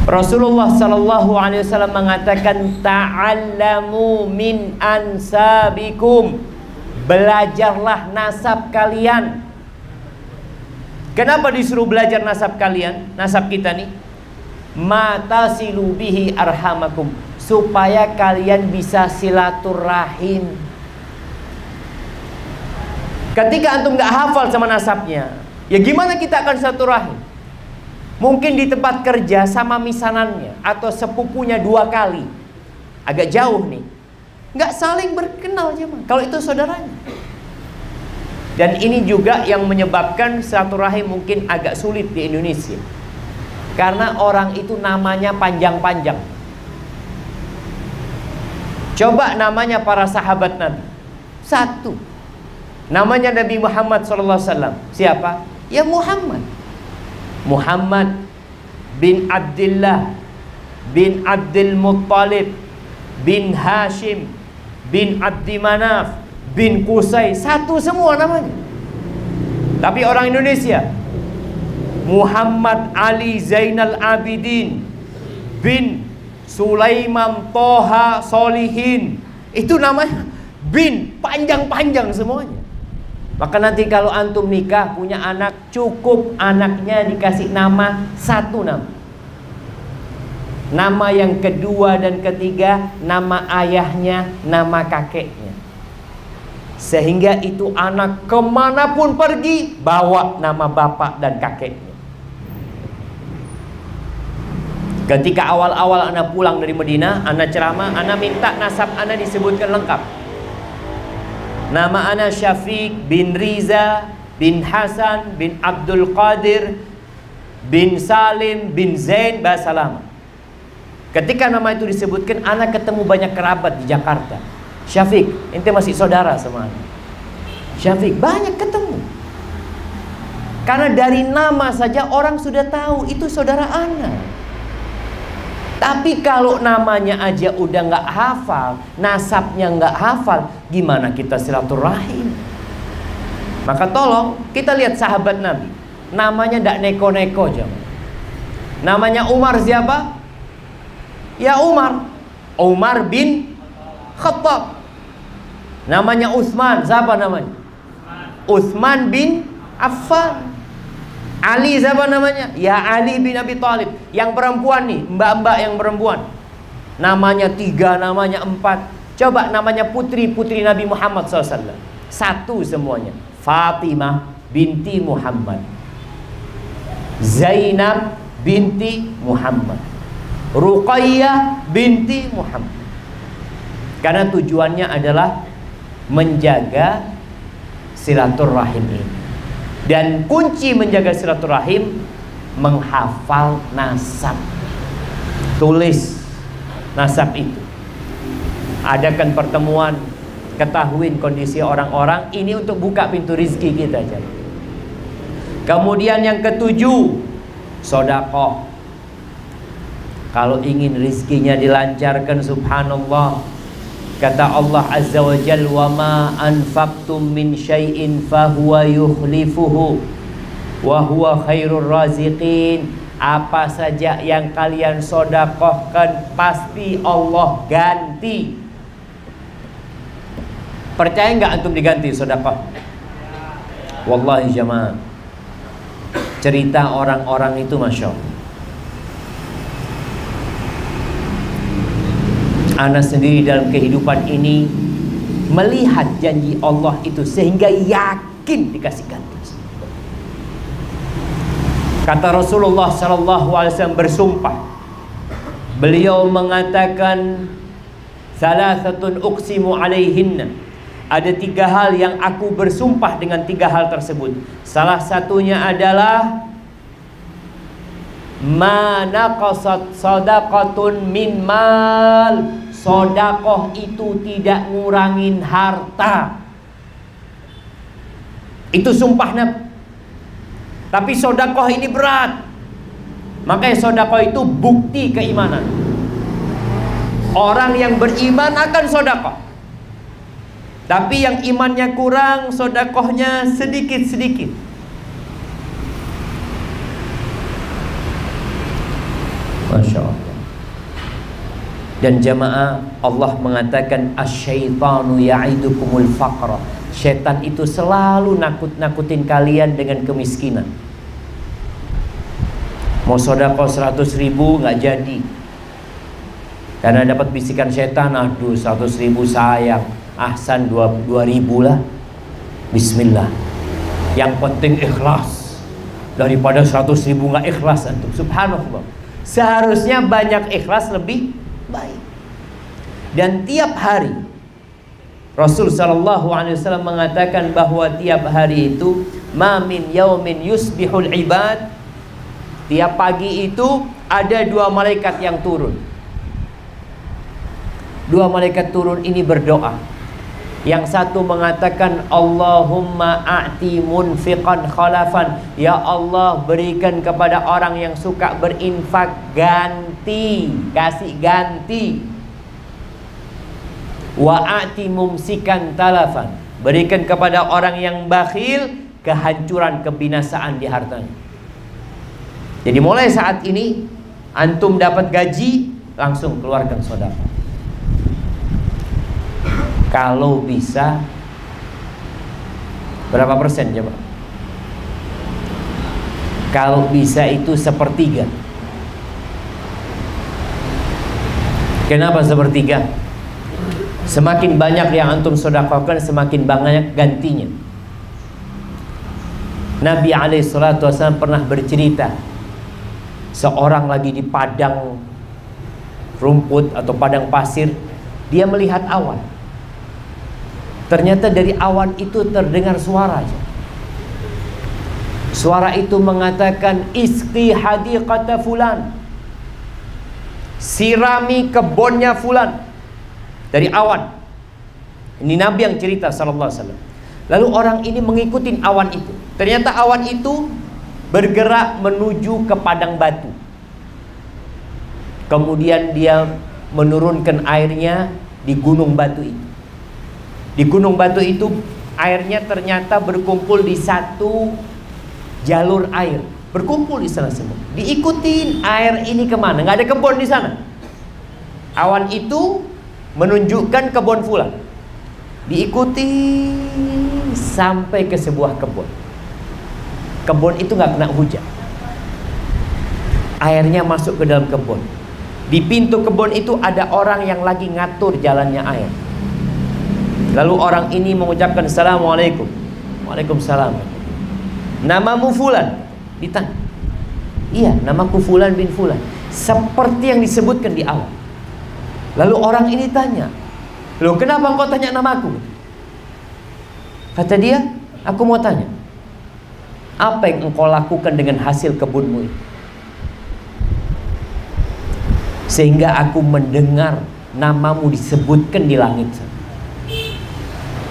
Speaker 1: Rasulullah sallallahu alaihi wasallam mengatakan, ta'allamu min ansabikum. Belajarlah nasab kalian. Kenapa disuruh belajar nasab kalian? Nasab kita nih. Matasilu bihi arhamakum, supaya kalian bisa silaturahim. Ketika antum gak hafal sama nasabnya, ya gimana kita akan silaturahim? Mungkin di tempat kerja sama misanannya atau sepupunya 2 kali, agak jauh nih, gak saling berkenal jemaah. Kalau itu saudaranya. Dan ini juga yang menyebabkan silaturahim mungkin agak sulit di Indonesia, karena orang itu namanya panjang-panjang. Coba namanya para sahabat Nabi. 1, namanya Nabi Muhammad SAW. Siapa? Ya Muhammad. Muhammad bin Abdullah bin Abdul Muttalib bin Hashim bin Abdi Manaf bin Qusay. 1 semua namanya. Tapi orang Indonesia, Muhammad Ali Zainal Abidin bin Sulaiman Toha Solihin. Itu namanya bin, panjang-panjang semuanya. Maka nanti kalau antum nikah punya anak, cukup anaknya dikasih nama 1 nama. Nama yang kedua dan ketiga, nama ayahnya, nama kakeknya. Sehingga itu anak kemanapun pergi, bawa nama bapak dan kakeknya. Ketika awal-awal anak pulang dari Madinah, anak ceramah, anak minta nasab anak disebutkan lengkap. Nama anak Syafiq bin Riza bin Hasan bin Abdul Qadir bin Salim bin Zain, bahasa lama. Ketika nama itu disebutkan, anak ketemu banyak kerabat di Jakarta. Syafiq, ente masih saudara sama anak. Syafiq, banyak ketemu. Karena dari nama saja orang sudah tahu itu saudara anak. Tapi kalau namanya aja udah nggak hafal, nasabnya nggak hafal, gimana kita silaturahim? Maka tolong kita lihat sahabat Nabi, namanya ndak neko-neko aja. Namanya Umar siapa? Ya Umar, Umar bin Khattab. Namanya Utsman, siapa namanya? Utsman bin Affan. Ali siapa namanya? Ya Ali bin Abi Thalib. Yang perempuan nih, mbak-mbak yang perempuan, namanya 3, namanya 4. Coba namanya putri-putri Nabi Muhammad SAW, 1 semuanya. Fatimah binti Muhammad, Zainab binti Muhammad, Ruqayyah binti Muhammad. Karena tujuannya adalah menjaga silaturahim ini. Dan kunci menjaga silaturahim, menghafal nasab. Tulis nasab itu. Adakan pertemuan, ketahuin kondisi orang-orang. Ini untuk buka pintu rizki kita aja. Kemudian yang ke-7, sedekah. Kalau ingin rizkinya dilancarkan, subhanallah, kata Allah Azza wa Jalla, wa ma anfaqtum min syai'in fahuwa yukhlifuhu wa huwa khairur raziqin. Apa saja yang kalian sedekahkan pasti Allah ganti. Percaya nggak antum diganti sedekah? Wallahi jamaah, cerita orang-orang itu masya Allah. Ana sendiri dalam kehidupan ini melihat janji Allah itu sehingga yakin dikasih ganti. Kata Rasulullah SAW bersumpah, beliau mengatakan, salasatun uqsimu alaihinna, ada 3 hal yang aku bersumpah dengan 3 hal tersebut. Salah satunya adalah ma naqasat sadaqatun min mal. Sedekah itu tidak ngurangin harta. Itu sumpah Nabi. Tapi sedekah ini berat. Makanya sedekah itu bukti keimanan. Orang yang beriman akan sedekah, tapi yang imannya kurang, sedekahnya sedikit-sedikit. Masya Allah. Dan jamaah, Allah mengatakan asyaitanu ya'idukumul faqra. Setan itu selalu nakut-nakutin kalian dengan kemiskinan. Mau sedekah 100.000 nggak jadi, karena dapat bisikan setan, aduh 100.000 sayang, ahsan 2.000 lah. Bismillah. Yang penting ikhlas, daripada 100.000 nggak ikhlas antum. Subhanallah. Seharusnya banyak ikhlas lebih baik. Dan tiap hari Rasul sallallahu alaihi wasallam mengatakan bahwa tiap hari itu ma min yaumin yusbihul ibad. Tiap pagi itu ada 2 malaikat yang turun. 2 malaikat turun ini berdoa. Yang satu mengatakan Allahumma a'ti munfiqan khalafan. Ya Allah, berikan kepada orang yang suka berinfak ganti, kasih ganti. Wa a'ti mumsikan talafan. Berikan kepada orang yang bakhil kehancuran, kebinasaan di hartanya. Jadi mulai saat ini antum dapat gaji, langsung keluarkan sedekah. Kalau bisa berapa persen coba? Kalau bisa itu 1/3. Kenapa 1/3? Semakin banyak yang antum sedekahkan, semakin banyak gantinya. Nabi SAW pernah bercerita, seorang lagi di padang rumput atau padang pasir, dia melihat awan. Ternyata dari awan itu terdengar suara. Suara itu mengatakan isqi hadiqata fulan, sirami kebunnya fulan. Dari awan. Ini Nabi yang cerita sallallahu alaihi wasallam. Lalu orang ini mengikuti awan itu. Ternyata awan itu bergerak menuju ke padang batu. Kemudian dia menurunkan airnya di gunung batu itu. Di gunung batu itu airnya ternyata berkumpul di satu jalur air, berkumpul di sana semua. Diikutin air ini kemana? Nggak ada kebun di sana. Awan itu menunjukkan kebun fulan. Diikuti sampai ke sebuah kebun. Kebun itu nggak kena hujan. Airnya masuk ke dalam kebun. Di pintu kebun itu ada orang yang lagi ngatur jalannya air. Lalu orang ini mengucapkan Assalamualaikum. Waalaikumsalam. Namamu fulan? Ditanya. Iya, namaku fulan bin fulan. Seperti yang disebutkan di awal. Lalu orang ini tanya, loh kenapa engkau tanya namaku? Kata dia, aku mau tanya, apa yang engkau lakukan dengan hasil kebunmu itu? Sehingga aku mendengar namamu disebutkan di langit.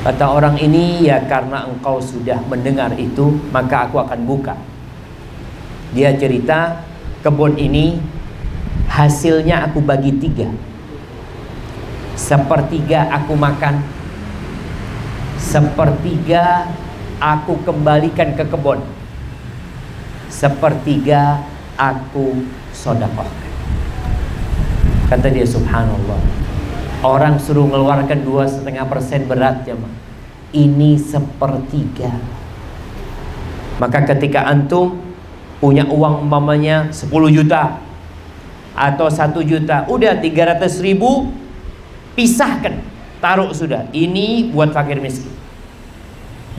Speaker 1: Kata orang ini, ya karena engkau sudah mendengar itu, maka aku akan buka. Dia cerita, kebun ini hasilnya aku bagi 3. 1/3 aku makan, 1/3 aku kembalikan ke kebun, 1/3 aku sedekahkan. Kata dia, subhanallah, orang suruh mengeluarkan 2,5% berat ya, ini 1/3. Maka ketika antum punya uang umpamanya 10 juta atau 1 juta, udah 300.000 pisahkan, taruh sudah. Ini buat fakir miskin.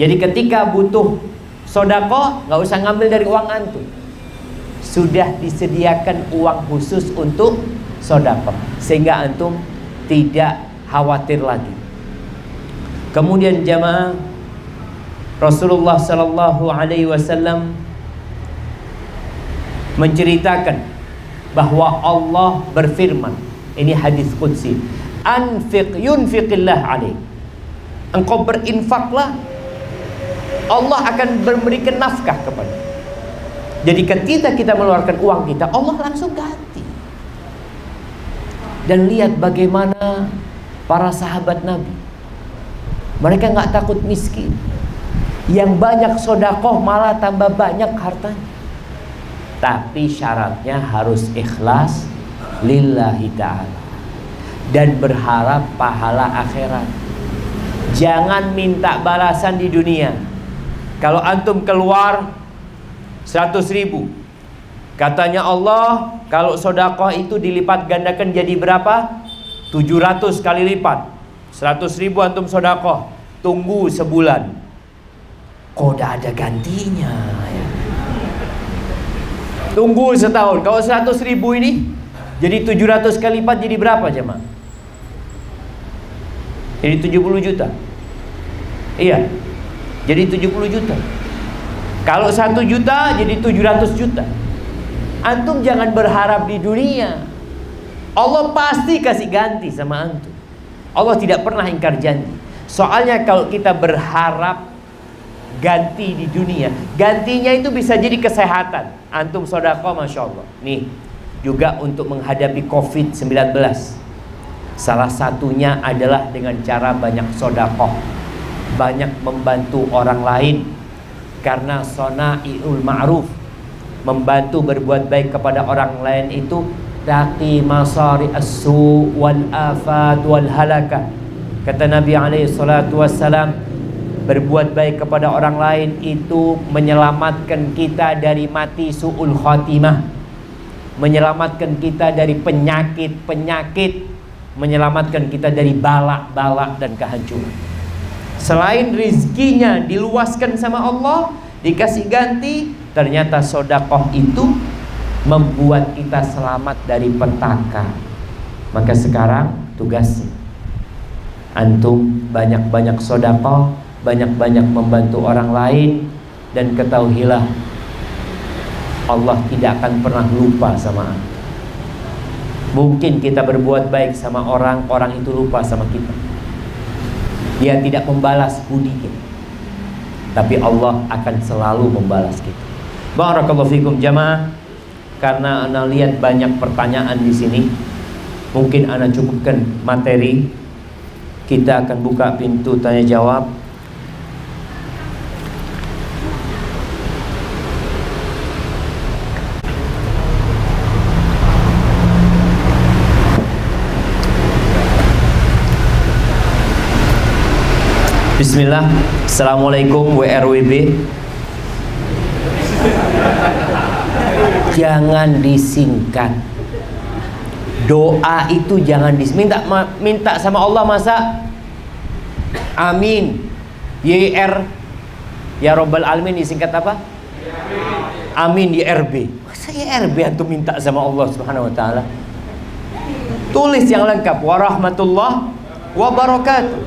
Speaker 1: Jadi ketika butuh sedekah, nggak usah ngambil dari uang antum. Sudah disediakan uang khusus untuk sedekah, sehingga antum tidak khawatir lagi. Kemudian jamaah, Rasulullah sallallahu alaihi wasallam menceritakan bahwa Allah berfirman, ini hadis qudsi, anfiq yunfiqillah alaik. Engkau berinfaklah, Allah akan memberikan nafkah kepada. Jadi ketika kita mengeluarkan uang kita, Allah langsung ganti. Dan lihat bagaimana para sahabat Nabi, mereka nggak takut miskin. Yang banyak sodakoh malah tambah banyak hartanya. Tapi syaratnya harus ikhlas lillahi ta'ala dan berharap pahala akhirat. Jangan minta balasan di dunia. Kalau antum keluar 100.000, katanya Allah, kalau sodakoh itu dilipat gandakan jadi berapa? 700 kali lipat. 100.000 antum sodakoh, tunggu sebulan, kok udah ada gantinya ya. Tunggu setahun. Kalau 100.000 ini jadi 700 kali lipat jadi berapa jemaah? Jadi 70 juta. Iya, jadi 70 juta. Kalau 1 juta jadi 700 juta. Antum jangan berharap di dunia. Allah pasti kasih ganti sama antum. Allah tidak pernah ingkar janji. Soalnya kalau kita berharap ganti di dunia, gantinya itu bisa jadi kesehatan. Antum sodako, Masya Allah. Nih, juga untuk menghadapi COVID-19, salah satunya adalah dengan cara banyak sodako, banyak membantu orang lain. Karena sona'iul ma'ruf, membantu berbuat baik kepada orang lain itu taqi masari as-su wal afat wal halaka. Kata Nabi alaihi salatu wassalam, berbuat baik kepada orang lain itu menyelamatkan kita dari mati su'ul khatimah, menyelamatkan kita dari penyakit-penyakit, menyelamatkan kita dari balak-balak dan kehancuran. Selain rizkinya diluaskan sama Allah, dikasih ganti, ternyata sodakoh itu membuat kita selamat dari petaka. Maka sekarang tugasnya antum banyak-banyak sodakoh, banyak-banyak membantu orang lain, dan ketahuilah Allah tidak akan pernah lupa sama antum. Mungkin kita berbuat baik sama orang, orang itu lupa sama kita, dia tidak membalas budi kita, tapi Allah akan selalu membalas kita. Barakallahu fikum jamaah. Karena ana lihat banyak pertanyaan di sini, mungkin ana cukupkan materi. Kita akan buka pintu tanya jawab. Bismillah. Assalamualaikum WRWB. Jangan disingkat. Doa itu jangan minta sama Allah masa amin. YR ya Rabbal Alamin disingkat apa? Amin YRB. Masa YRB antum minta sama Allah Subhanahu wa taala? Tulis yang lengkap, warahmatullah wabarakatuh.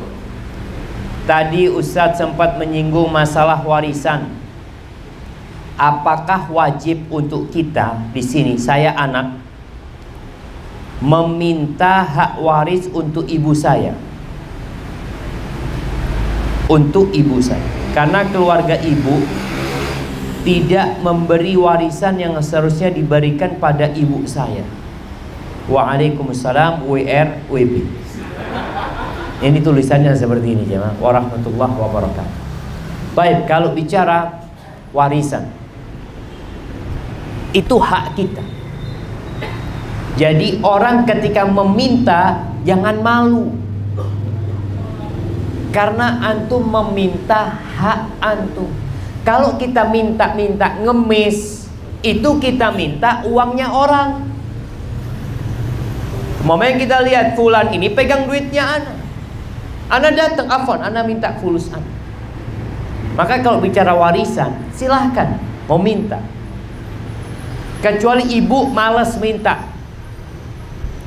Speaker 1: Tadi Ustadz sempat menyinggung masalah warisan. Apakah wajib untuk kita di sini, saya anak, meminta hak waris untuk ibu saya? Untuk ibu saya. Karena keluarga ibu tidak memberi warisan yang seharusnya diberikan pada ibu saya. Waalaikumsalam WRWB. Ini tulisannya seperti ini jemaah. Warahmatullahi wabarakatuh. Baik, kalau bicara warisan, itu hak kita. Jadi orang ketika meminta jangan malu, karena antum meminta hak antum. Kalau kita minta-minta ngemis, itu kita minta uangnya orang. Momen kita lihat fulan ini pegang duitnya ana datang, afwan, ana minta fulus ana. Maka kalau bicara warisan, silahkan mau minta. Kecuali ibu malas minta,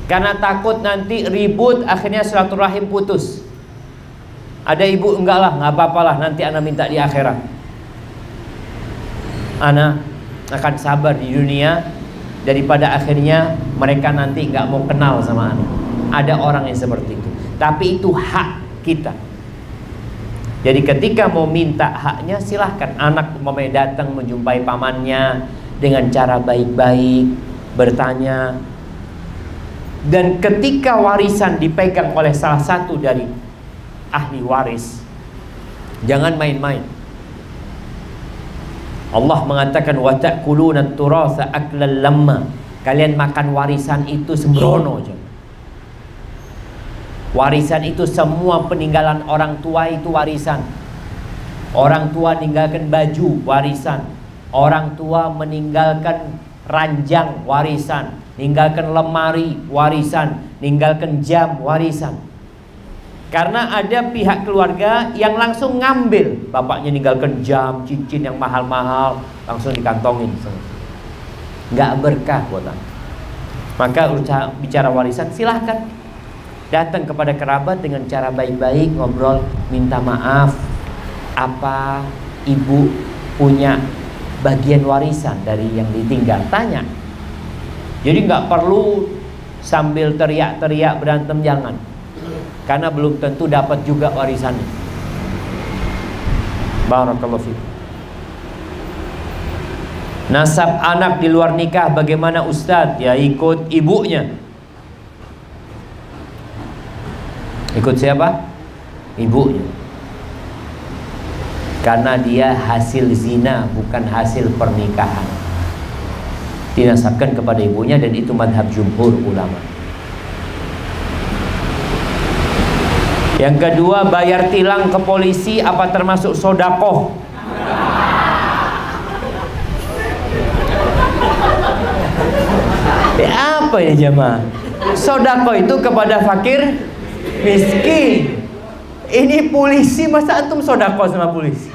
Speaker 1: karena takut nanti ribut, akhirnya silaturahim putus. Ada ibu, enggak lah, nggak apa-apalah, nanti ana minta di akhirat. Ana akan sabar di dunia daripada akhirnya mereka nanti nggak mau kenal sama ana. Ada orang yang seperti itu, tapi itu hak kita. Jadi ketika mau minta haknya, silahkan. Anak mau datang menjumpai pamannya dengan cara baik-baik, bertanya, Dan ketika warisan dipegang oleh salah satu dari ahli waris, jangan main-main. Allah mengatakan wa ta'kuluna at-turatha aklan lamma. Kalian makan warisan itu sembrono aja. Warisan itu semua peninggalan orang tua itu warisan. Orang tua meninggalkan baju, warisan. Orang tua meninggalkan ranjang, warisan. Meninggalkan lemari, warisan. Meninggalkan jam, warisan. Karena ada pihak keluarga yang langsung ngambil. Bapaknya meninggalkan jam, cincin yang mahal-mahal, langsung dikantongin. Nggak berkah buat anda. Maka bicara warisan, silahkan datang kepada kerabat dengan cara baik-baik, ngobrol, minta maaf. Apa ibu punya bagian warisan dari yang ditinggal? Tanya. Jadi nggak perlu sambil teriak-teriak berantem, jangan. Karena belum tentu dapat juga warisannya. Barakallahu fiik. Nasab anak di luar nikah bagaimana Ustadz? Ya ikut ibunya. Ikut siapa? Ibunya. Karena dia hasil zina, bukan hasil pernikahan. Dinasabkan kepada ibunya, dan itu madhab jumhur ulama. Yang kedua, bayar tilang ke polisi apa termasuk sodakoh? Apa ya jemaah? Sodakoh itu kepada fakir miskin. Ini polisi, masa antum sodakoh sama polisi?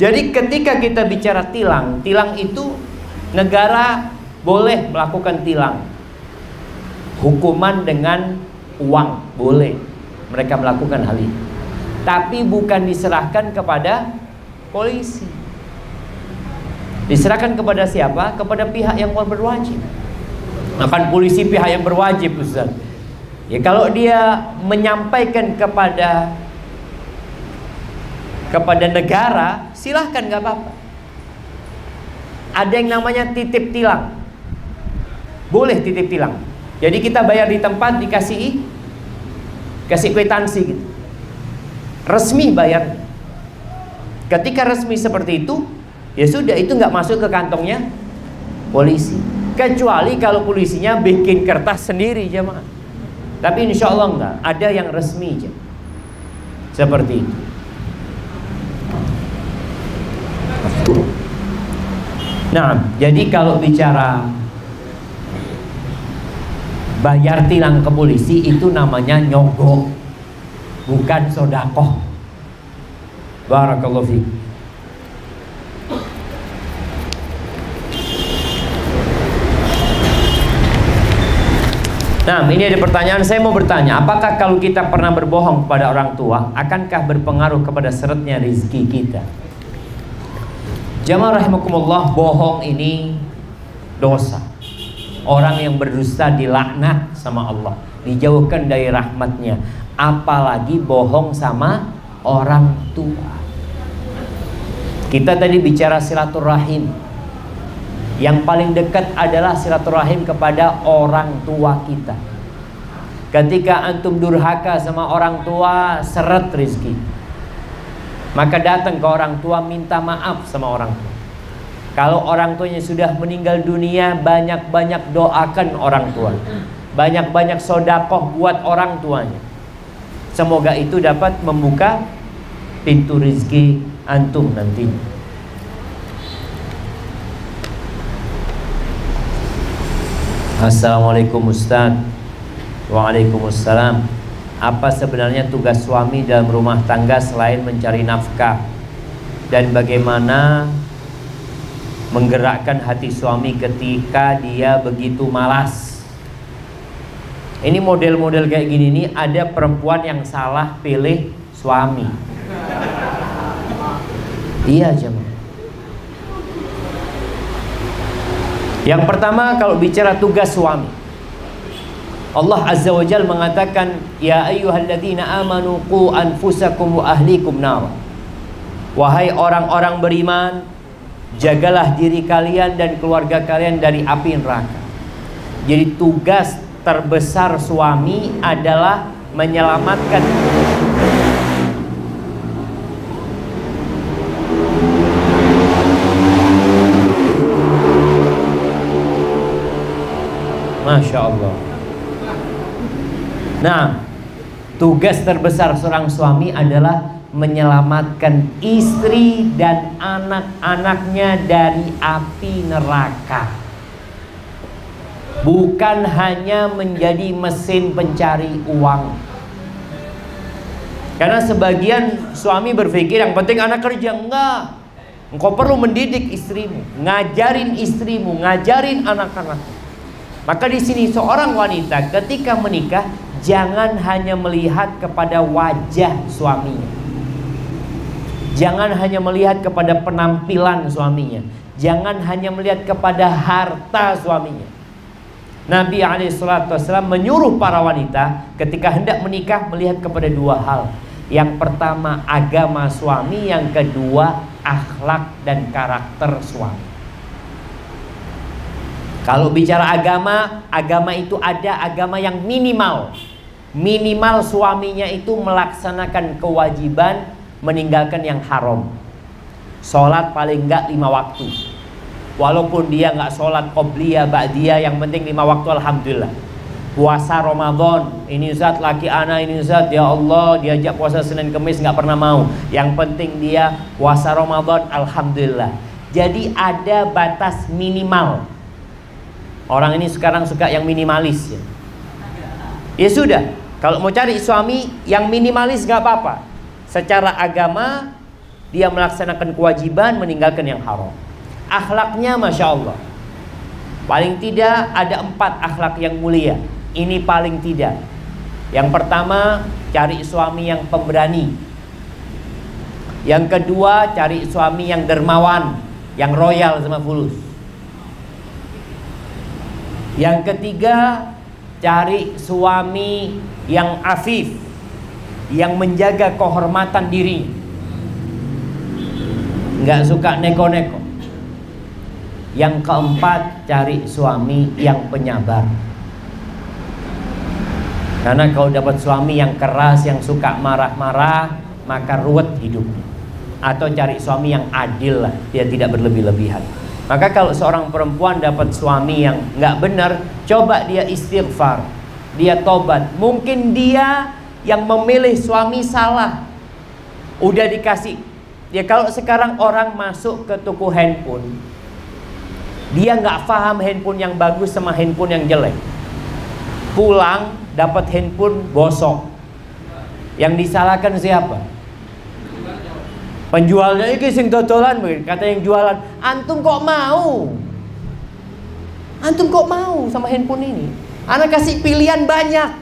Speaker 1: Jadi ketika kita bicara tilang, tilang itu negara boleh melakukan tilang. Hukuman dengan uang boleh mereka melakukan hal ini, tapi bukan diserahkan kepada polisi. Diserahkan kepada siapa? Kepada pihak yang berwajib. Akan polisi pihak yang berwajib, Ustaz. Ya kalau dia menyampaikan kepada negara, silahkan, nggak apa-apa. Ada yang namanya titip tilang. Boleh titip tilang. Jadi kita bayar di tempat, kasih kwitansi gitu. Resmi bayar. Ketika resmi seperti itu, ya sudah, itu nggak masuk ke kantongnya polisi. Kecuali kalau polisinya bikin kertas sendiri jemaah. Tapi insya Allah enggak, ada yang resmi aja. Seperti itu. Nah, jadi kalau bicara bayar tilang ke polisi itu namanya nyogok, bukan sodakoh. Barakallahu fiik. Nah, ini ada pertanyaan, saya mau bertanya, apakah kalau kita pernah berbohong kepada orang tua, akankah berpengaruh kepada seretnya rezeki kita? Jamaah rahimakumullah, bohong ini dosa. Orang yang berdusta dilaknat sama Allah, dijauhkan dari rahmatnya. Apalagi bohong sama orang tua. Kita tadi bicara silaturahim. Yang paling dekat adalah silaturahim kepada orang tua kita. Ketika antum durhaka sama orang tua, seret rezeki. Maka datang ke orang tua, minta maaf sama orang tua. Kalau orang tuanya sudah meninggal dunia, banyak-banyak doakan orang tua. Banyak-banyak sodakoh buat orang tuanya. Semoga itu dapat membuka pintu rezeki antum nantinya. Assalamualaikum Ustaz. Waalaikumsalam. Apa sebenarnya tugas suami dalam rumah tangga selain mencari nafkah? Dan bagaimana menggerakkan hati suami ketika dia begitu malas? Ini model-model kayak gini nih, ada perempuan yang salah pilih suami. Iya jemaah. Yang pertama, kalau bicara tugas suami, Allah Azza wa Jalla mengatakan, ya ayyuhalladzina amanu qu anfusakum wa ahlikum nar. Wahai orang-orang beriman, jagalah diri kalian dan keluarga kalian dari api neraka. Jadi tugas terbesar suami adalah menyelamatkan Masya Allah. Nah, tugas terbesar seorang suami adalah menyelamatkan istri dan anak-anaknya dari api neraka. Bukan hanya menjadi mesin pencari uang. Karena sebagian suami berpikir yang penting anak kerja. Enggak. Engkau perlu mendidik istrimu, ngajarin istrimu, ngajarin anak-anakmu. Maka di sini seorang wanita ketika menikah jangan hanya melihat kepada wajah suaminya. Jangan hanya melihat kepada penampilan suaminya. Jangan hanya melihat kepada harta suaminya. Nabi SAW menyuruh para wanita ketika hendak menikah melihat kepada dua hal. Yang pertama agama suami, yang kedua akhlak dan karakter suami. Kalau bicara agama, agama itu ada agama yang minimal. Minimal suaminya itu melaksanakan kewajiban, meninggalkan yang haram. Sholat paling enggak 5 waktu. Walaupun dia enggak sholat qobliyah, ba'diyah, yang penting 5 waktu alhamdulillah. Puasa Ramadan, ini Ustaz laki anak, ini Ustaz ya Allah diajak puasa Senin Kemis enggak pernah mau. Yang penting dia puasa Ramadan alhamdulillah. Jadi ada batas minimal. Orang ini sekarang suka yang minimalis ya. Ya sudah, kalau mau cari suami yang minimalis gak apa-apa. Secara agama dia melaksanakan kewajiban, meninggalkan yang haram. Akhlaknya Masya Allah, paling tidak ada 4 akhlak yang mulia. Ini paling tidak. Yang pertama, cari suami yang pemberani. Yang kedua, cari suami yang dermawan, yang royal sama fulus. Yang ketiga, cari suami yang afif, yang menjaga kehormatan diri, nggak suka neko-neko. Yang keempat, cari suami yang penyabar. Karena kalau dapat suami yang keras, yang suka marah-marah, maka ruwet hidupnya. Atau cari suami yang adil lah, dia tidak berlebih-lebihan. Maka kalau seorang perempuan dapat suami yang nggak benar, coba dia istighfar, dia tobat. Mungkin dia yang memilih suami salah. Udah dikasih. Ya kalau sekarang orang masuk ke toko handphone, dia nggak paham handphone yang bagus sama handphone yang jelek. Pulang dapat handphone gosok. Yang disalahkan siapa? Penjualnya itu sing dodolan, kata yang jualan, antum kok mau? Antum kok mau sama handphone ini? Anak kasih pilihan banyak.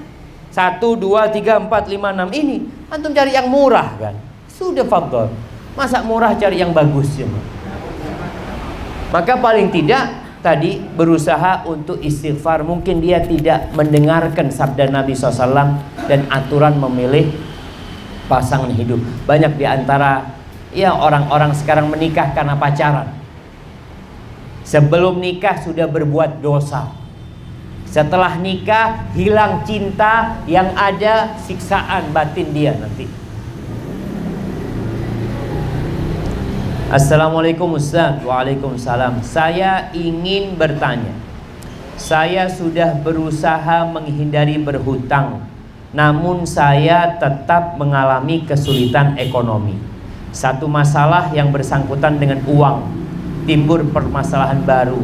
Speaker 1: 1, 2, 3, 4, 5, 6 ini. Antum cari yang murah kan? Sudah fadhol. Masa murah cari yang bagus ya? Maka paling tidak tadi berusaha untuk istighfar. Mungkin dia tidak mendengarkan sabda Nabi SAW dan aturan memilih pasangan hidup. Banyak di antara ya orang-orang sekarang menikah karena pacaran. Sebelum nikah sudah berbuat dosa. Setelah nikah hilang cinta, yang ada siksaan batin dia nanti. Assalamualaikum Ustaz. Waalaikumsalam. Saya ingin bertanya. Saya sudah berusaha menghindari berhutang, namun saya tetap mengalami kesulitan ekonomi. Satu masalah yang bersangkutan dengan uang, timbul permasalahan baru.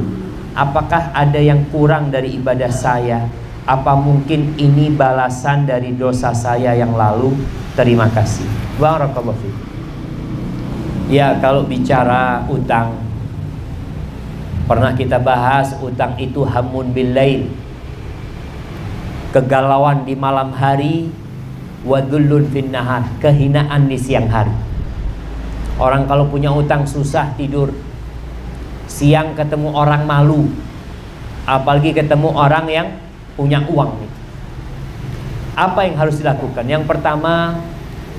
Speaker 1: Apakah ada yang kurang dari ibadah saya? Apa mungkin ini balasan dari dosa saya yang lalu? Terima kasih. Barakallahu fiik. Ya, kalau bicara utang, pernah kita bahas utang itu hamun billail, kegalauan di malam hari, wadullun fin nahar, kehinaan di siang hari. Orang kalau punya utang susah tidur. Siang ketemu orang malu, apalagi ketemu orang yang punya uang. Apa yang harus dilakukan? Yang pertama,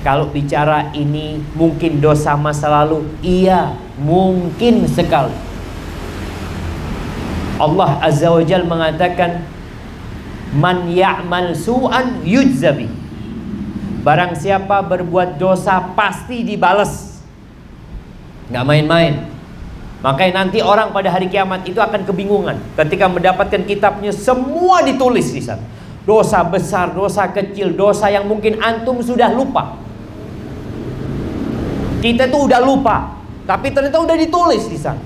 Speaker 1: kalau bicara ini mungkin dosa masa lalu, iya, mungkin sekali. Allah Azza wa Jalla mengatakan, Man ya'mal su'an yujzabi. Barang siapa berbuat dosa pasti dibales. Nggak main-main. Makanya nanti orang pada hari kiamat itu akan kebingungan ketika mendapatkan kitabnya, semua ditulis di sana. Dosa besar, dosa kecil, dosa yang mungkin antum sudah lupa. Kita tuh udah lupa, tapi ternyata udah ditulis di sana.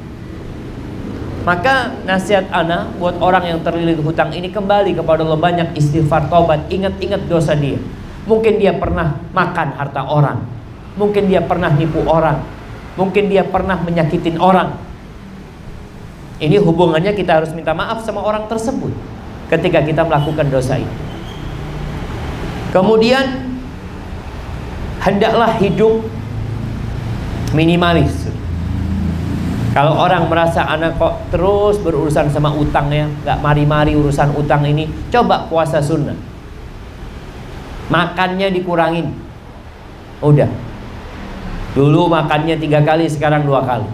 Speaker 1: Maka nasihat ana buat orang yang terlilit hutang ini, kembali kepada Allah, banyak istighfar, taubat, ingat-ingat dosa dia. Mungkin dia pernah makan harta orang, mungkin dia pernah nipu orang, mungkin dia pernah menyakitin orang. Ini hubungannya kita harus minta maaf sama orang tersebut ketika kita melakukan dosa ini. Kemudian hendaklah hidup minimalis. Kalau orang merasa anak kok terus berurusan sama utangnya, gak mari-mari urusan utang ini, coba puasa sunnah. Makannya dikurangin. Udah. Dulu makannya 3 kali, sekarang 2 kali.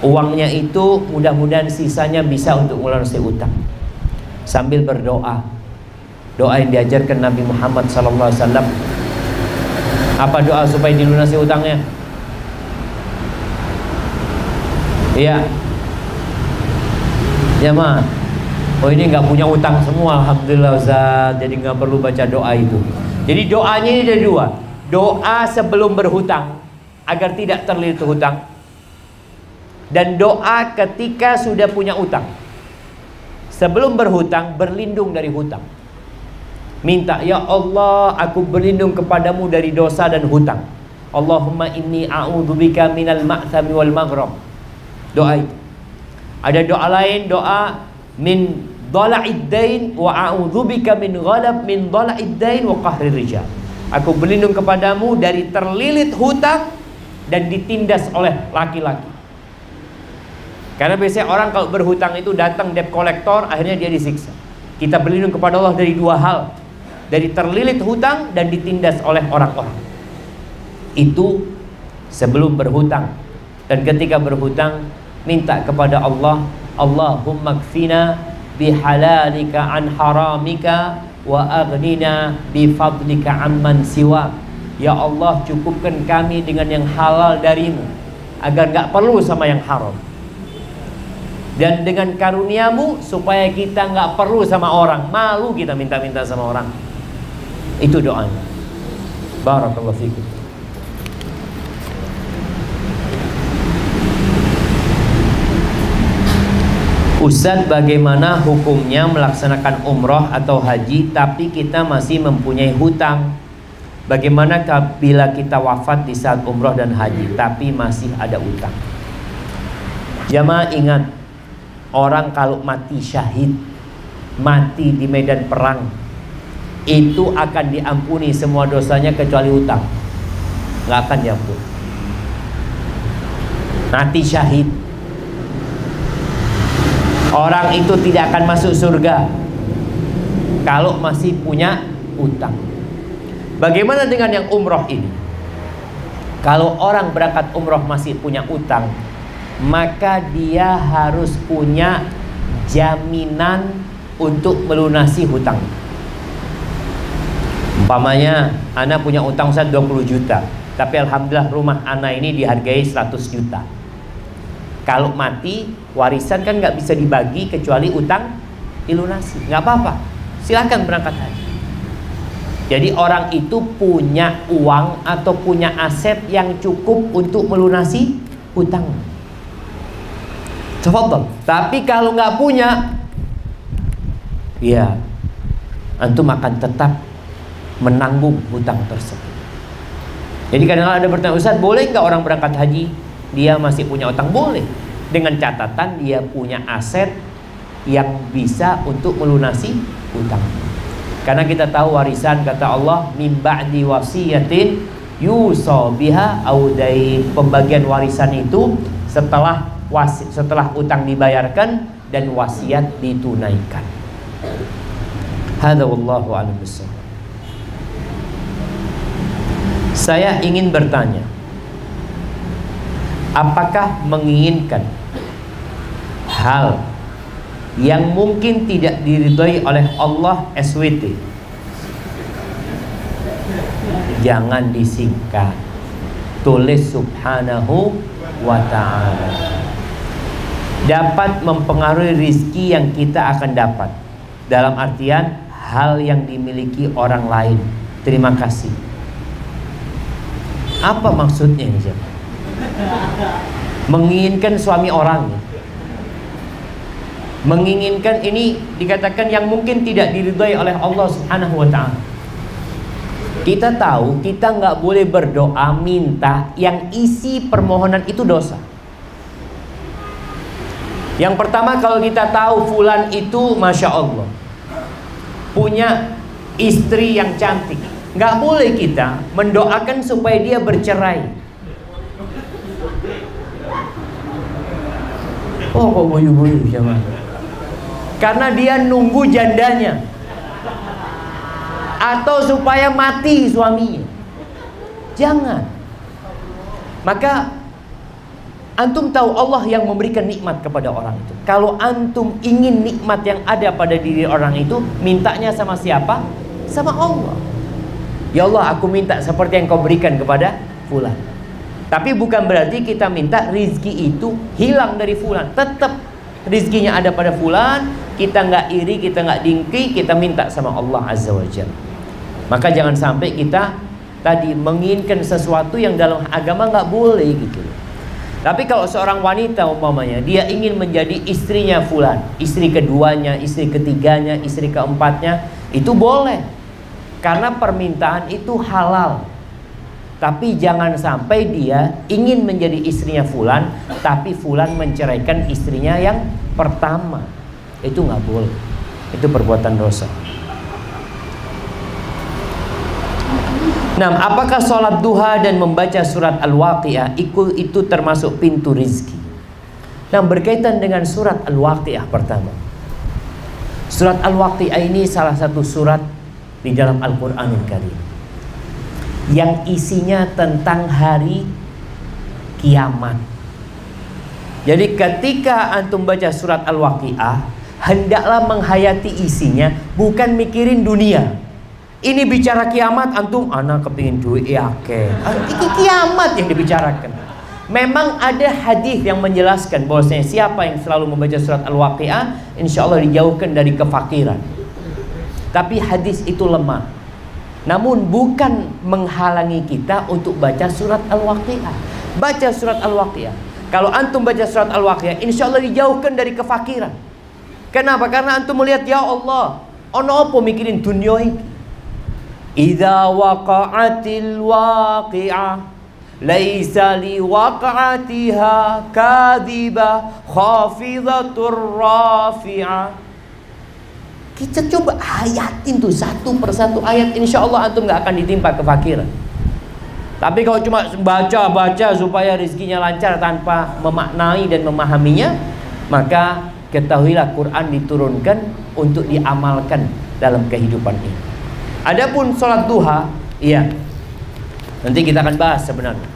Speaker 1: Uangnya itu mudah-mudahan sisanya bisa untuk melunasi utang. Sambil berdoa. Doa yang diajarkan Nabi Muhammad SAW. Apa doa supaya dilunasi utangnya? Iya. Ya mah. Oh ini nggak punya utang semua, alhamdulillah Ustaz. Jadi nggak perlu baca doa itu. Jadi doanya ini ada 2. Doa sebelum berhutang agar tidak terlilit hutang, dan doa ketika sudah punya utang. Sebelum berhutang, berlindung dari hutang. Minta, ya Allah, aku berlindung kepadamu dari dosa dan hutang. Allahumma inni a'udzubika minal ma'thami wal maghram. Doa itu. Ada doa lain, doa min dhala'id dain wa a'udzubika min dhala'id dain wa qahrir rijal. Aku berlindung kepadamu dari terlilit hutang dan ditindas oleh laki-laki. Karena biasanya orang kalau berhutang itu datang debt collector, akhirnya dia disiksa. Kita berlindung kepada Allah dari 2 hal, dari terlilit hutang dan ditindas oleh orang-orang. Itu sebelum berhutang. Dan ketika berhutang, minta kepada Allah, Allahumma kfina bihalalika an haramika wa aghnina bifadlika amman siwa. Ya Allah, cukupkan kami dengan yang halal darimu, agar gak perlu sama yang haram. Dan dengan karuniamu supaya kita gak perlu sama orang, malu kita minta-minta sama orang. Itu doanya. Barakallahu fikum. Ustaz, bagaimana hukumnya melaksanakan umroh atau haji tapi kita masih mempunyai hutang? Bagaimana bila kita wafat di saat umroh dan haji tapi masih ada utang? Jamaah ingat, orang kalau mati syahid, mati di medan perang, itu akan diampuni semua dosanya kecuali utang. Nggak akan diampuni. Mati syahid, orang itu tidak akan masuk surga kalau masih punya utang. Bagaimana dengan yang umroh ini? Kalau orang berangkat umroh masih punya utang, maka dia harus punya jaminan untuk melunasi hutang. Umpamanya ana punya utang 20 juta, tapi alhamdulillah rumah ana ini dihargai 100 juta. Kalau mati, warisan kan nggak bisa dibagi kecuali utang dilunasi. Nggak apa-apa, silakan berangkat haji. Jadi orang itu punya uang atau punya aset yang cukup untuk melunasi hutang. Tafadhol. Tapi kalau nggak punya, ya antum akan tetap menanggung hutang tersebut. Jadi kadang-kadang ada bertanya, Ustaz, boleh nggak orang berangkat haji dia masih punya utang? Boleh, dengan catatan dia punya aset yang bisa untuk melunasi hutang. Karena kita tahu warisan, kata Allah, min ba'di wasiyatin yusa biha aw dain. Pembagian warisan itu setelah utang dibayarkan dan wasiat ditunaikan. Hadza wallahu a'lam bissawab. Saya ingin bertanya, apakah menginginkan hal yang mungkin tidak diridhoi oleh Allah SWT. Jangan disingkat, tulis subhanahu wa ta'ala. Dapat mempengaruhi rizki yang kita akan dapat, dalam artian hal yang dimiliki orang lain. Terima kasih. Apa maksudnya ini? Menginginkan suami orang, menginginkan ini dikatakan yang mungkin tidak diridhai oleh Allah Subhanahu wa ta'ala. Kita tahu kita nggak boleh berdoa minta yang isi permohonan itu dosa. Yang pertama, kalau kita tahu fulan itu Masya Allah punya istri yang cantik, nggak boleh kita mendoakan supaya dia bercerai. Oh, kok boyu-boyu siapa? Karena dia nunggu jandanya, atau supaya mati suaminya. Jangan. Maka antum tahu Allah yang memberikan nikmat kepada orang itu. Kalau antum ingin nikmat yang ada pada diri orang itu, mintanya sama siapa? Sama Allah. Ya Allah, aku minta seperti yang kau berikan kepada fulan. Tapi bukan berarti kita minta rizki itu hilang dari fulan. Tetap rizkinya ada pada fulan. Kita nggak iri, kita nggak dengki, kita minta sama Allah Azza wa Jalla. Maka jangan sampai kita tadi menginginkan sesuatu yang dalam agama nggak boleh gitu. Tapi kalau seorang wanita umpamanya dia ingin menjadi istrinya fulan, istri keduanya, istri ketiganya, istri keempatnya, itu boleh. Karena permintaan itu halal. Tapi jangan sampai dia ingin menjadi istrinya fulan, tapi fulan menceraikan istrinya yang pertama. Itu nggak boleh. Itu perbuatan dosa. Nah, apakah sholat duha dan membaca surat Al-Waqi'ah itu termasuk pintu rizki? Nah, berkaitan dengan surat Al-Waqi'ah pertama. Surat Al-Waqi'ah ini salah satu surat di dalam Al-Quranul Karim yang isinya tentang hari kiamat. Jadi ketika antum baca surat Al-Waqi'ah, hendaklah menghayati isinya, bukan mikirin dunia. Ini bicara kiamat, antum anak kepingin duit ya ke. Ini kiamat yang dibicarakan. Memang ada hadis yang menjelaskan bahwasanya siapa yang selalu membaca surat Al-Waqi'ah, insya Allah dijauhkan dari kefakiran. Tapi hadis itu lemah. Namun bukan menghalangi kita untuk baca surat Al-Waqi'ah. Baca surat Al-Waqi'ah. Kalau antum baca surat Al-Waqi'ah, insya Allah dijauhkan dari kefakiran. Kenapa? Karena antum melihat, ya Allah, ono apa mikirin dunia ini? Idza waqa'atil waqi'ah laisa liwaqa'atiha kadhibah khafidatur rafi'ah. Kita coba hayatin tuh satu persatu ayat, insya Allah antum gak akan ditimpa kefakiran. Tapi kalau cuma baca supaya rizkinya lancar tanpa memaknai dan memahaminya, maka ketahuilah Quran diturunkan untuk diamalkan dalam kehidupan ini. Adapun sholat duha, iya, nanti kita akan bahas sebenarnya.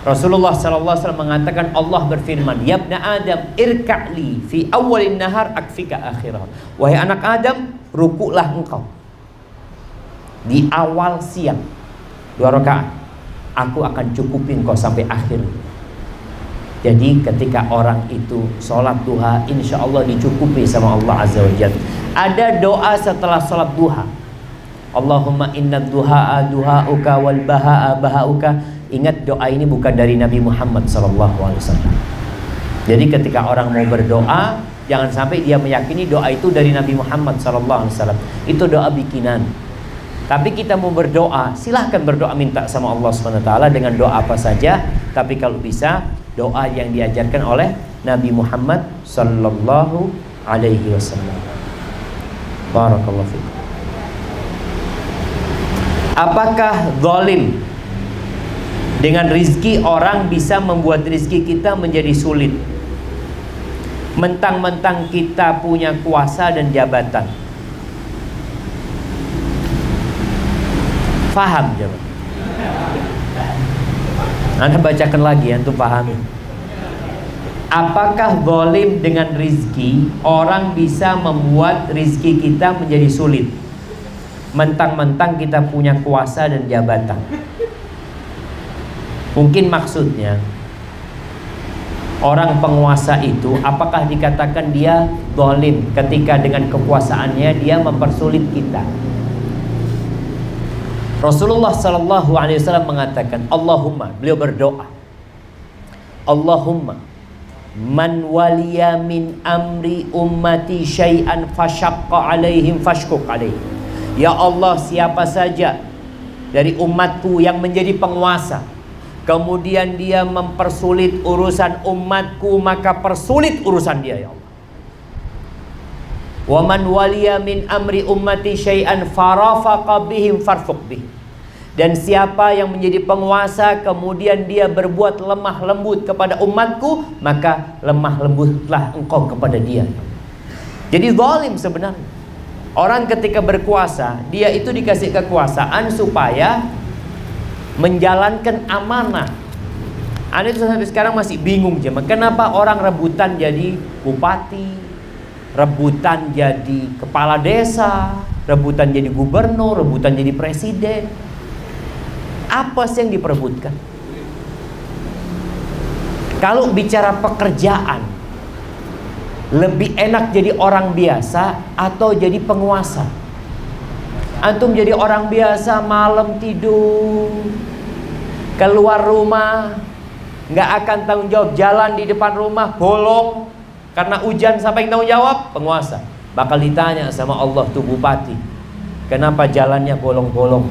Speaker 1: Rasulullah SAW mengatakan, Allah berfirman, Ya ibna Adam, irka'li fi awalin nahar akfika akhirah. Wahai anak Adam, rukuklah engkau di awal siang 2 rakaat, aku akan cukupin kau sampai akhir. Jadi ketika orang itu sholat duha, insya Allah dicukupi sama Allah Azza wa Jalla. Ada doa setelah sholat duha, Allahumma inna duha'a duha'uka wal baha'a baha'uka. Ingat, doa ini bukan dari Nabi Muhammad SAW. Jadi ketika orang mau berdoa, jangan sampai dia meyakini doa itu dari Nabi Muhammad SAW. Itu doa bikinan. Tapi kita mau berdoa, silahkan berdoa minta sama Allah SWT dengan doa apa saja. Tapi kalau bisa, doa yang diajarkan oleh Nabi Muhammad SAW. Barakallahu fiikum. Apakah zalim dengan rizki orang bisa membuat rizki kita menjadi sulit? Mentang-mentang kita punya kuasa dan jabatan. Faham coba? Anda bacakan lagi, antum pahami. Apakah zalim dengan rizki? Orang bisa membuat rizki kita menjadi sulit, mentang-mentang kita punya kuasa dan jabatan. Mungkin maksudnya orang penguasa itu, apakah dikatakan dia zalim ketika dengan kekuasaannya dia mempersulit kita? Rasulullah SAW mengatakan, Allahumma, beliau berdoa, Allahumma man waliya min amri ummati syai'an fashaqqa alaihim fashquq alaihim. Ya Allah, siapa saja dari umatku yang menjadi penguasa, kemudian dia mempersulit urusan umatku, maka persulit urusan dia, ya Allah. Wa man waliya min amri ummati syai'an farafaqa bihim farfuq bih. Dan siapa yang menjadi penguasa kemudian dia berbuat lemah lembut kepada umatku, maka lemah lembutlah engkau kepada dia. Jadi zalim sebenarnya. Orang ketika berkuasa, dia itu dikasih kekuasaan supaya menjalankan amanah. Anda itu sampai sekarang masih bingung jemaah, kenapa orang rebutan jadi bupati, rebutan jadi kepala desa, rebutan jadi gubernur, rebutan jadi presiden. Apa sih yang diperebutkan? Kalau bicara pekerjaan, lebih enak jadi orang biasa atau jadi penguasa? Antum jadi orang biasa, malam tidur, keluar rumah, nggak akan tanggung jawab, jalan di depan rumah bolong karena hujan, siapa yang tanggung jawab? Penguasa. Bakal ditanya sama Allah tuh bupati, kenapa jalannya bolong-bolong?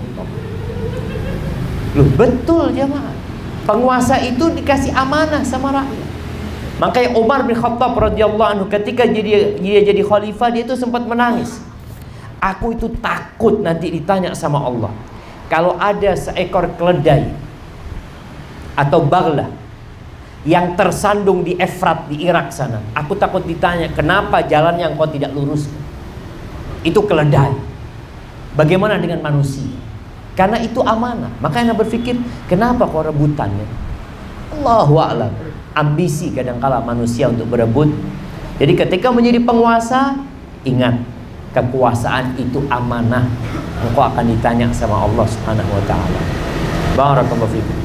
Speaker 1: Loh, betul jemaah. Penguasa itu dikasih amanah sama rakyat. Makanya Umar bin Khattab radhiyallahu anhu ketika dia jadi khalifah, dia itu sempat menangis. Aku itu takut nanti ditanya sama Allah, kalau ada seekor keledai atau bagla yang tersandung di Efrat di Irak sana, aku takut ditanya, kenapa jalan yang kau tidak luruskan? Itu keledai. Bagaimana dengan manusia? Karena itu amanah. Makanya berpikir, kenapa kau rebutannya? Allahu a'lam. Ambisi kadangkala manusia untuk berebut. Jadi ketika menjadi penguasa, ingat, kekuasaan itu amanah. Engkau akan ditanya sama Allah Subhanahu wa taala. Barakallahu fikum.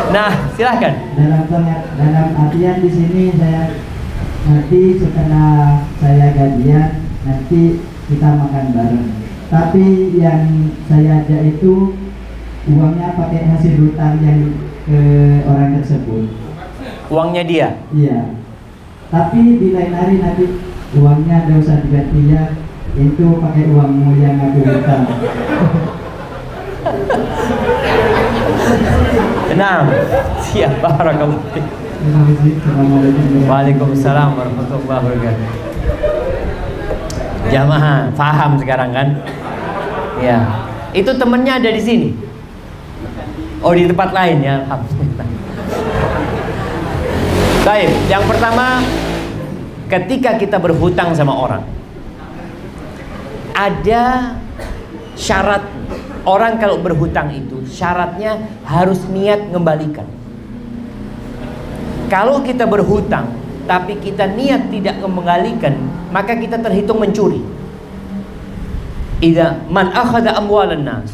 Speaker 1: Nah, silahkan.
Speaker 2: Dalam artian di sini saya nanti setelah saya gajian nanti kita makan bareng. Tapi yang saya ajak itu uangnya pakai hasil hutang yang ke orang tersebut.
Speaker 1: Uangnya dia?
Speaker 2: Iya. Tapi di lain hari nanti uangnya tidak usah diganti ya, itu pakai uangmu yang aku hutang.
Speaker 1: Tenang. Siap, barakallahu fiik.
Speaker 2: Terima kasih. Assalamualaikum.
Speaker 1: Waalaikumsalam warahmatullahi wabarakatuh. Jamaah paham sekarang kan? Ya, itu temennya ada di sini. Oh, di tempat lain ya, alhamdulillah. Baik, yang pertama, ketika kita berhutang sama orang, ada syarat. Orang kalau berhutang itu syaratnya harus niat mengembalikan. Kalau kita berhutang tapi kita niat tidak mengembalikan, maka kita terhitung mencuri. Idza man akhadha amwalan nas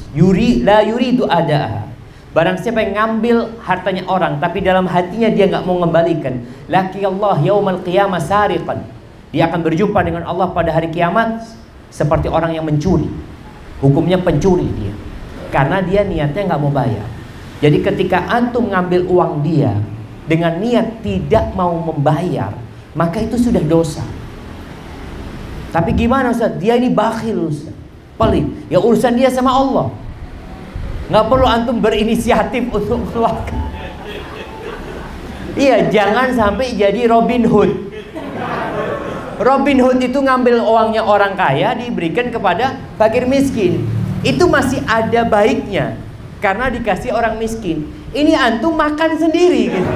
Speaker 1: la yuridu adaaha. Barang siapa yang ngambil hartanya orang tapi dalam hatinya dia enggak mau mengembalikan, laki Allah yaumal qiyamah sariqan. Dia akan berjumpa dengan Allah pada hari kiamat seperti orang yang mencuri. Hukumnya pencuri dia, karena dia niatnya enggak mau bayar. Jadi ketika antum ngambil uang dia dengan niat tidak mau membayar, maka itu sudah dosa. Tapi gimana Ustaz? Dia ini bakhil Ustaz, pelit. Ya urusan dia sama Allah. Nggak perlu antum berinisiatif untuk mengeluarkan. Iya, jangan sampai jadi Robin Hood. Robin Hood itu ngambil uangnya orang kaya diberikan kepada fakir miskin. Itu masih ada baiknya karena dikasih orang miskin. Ini antum makan sendiri gitu.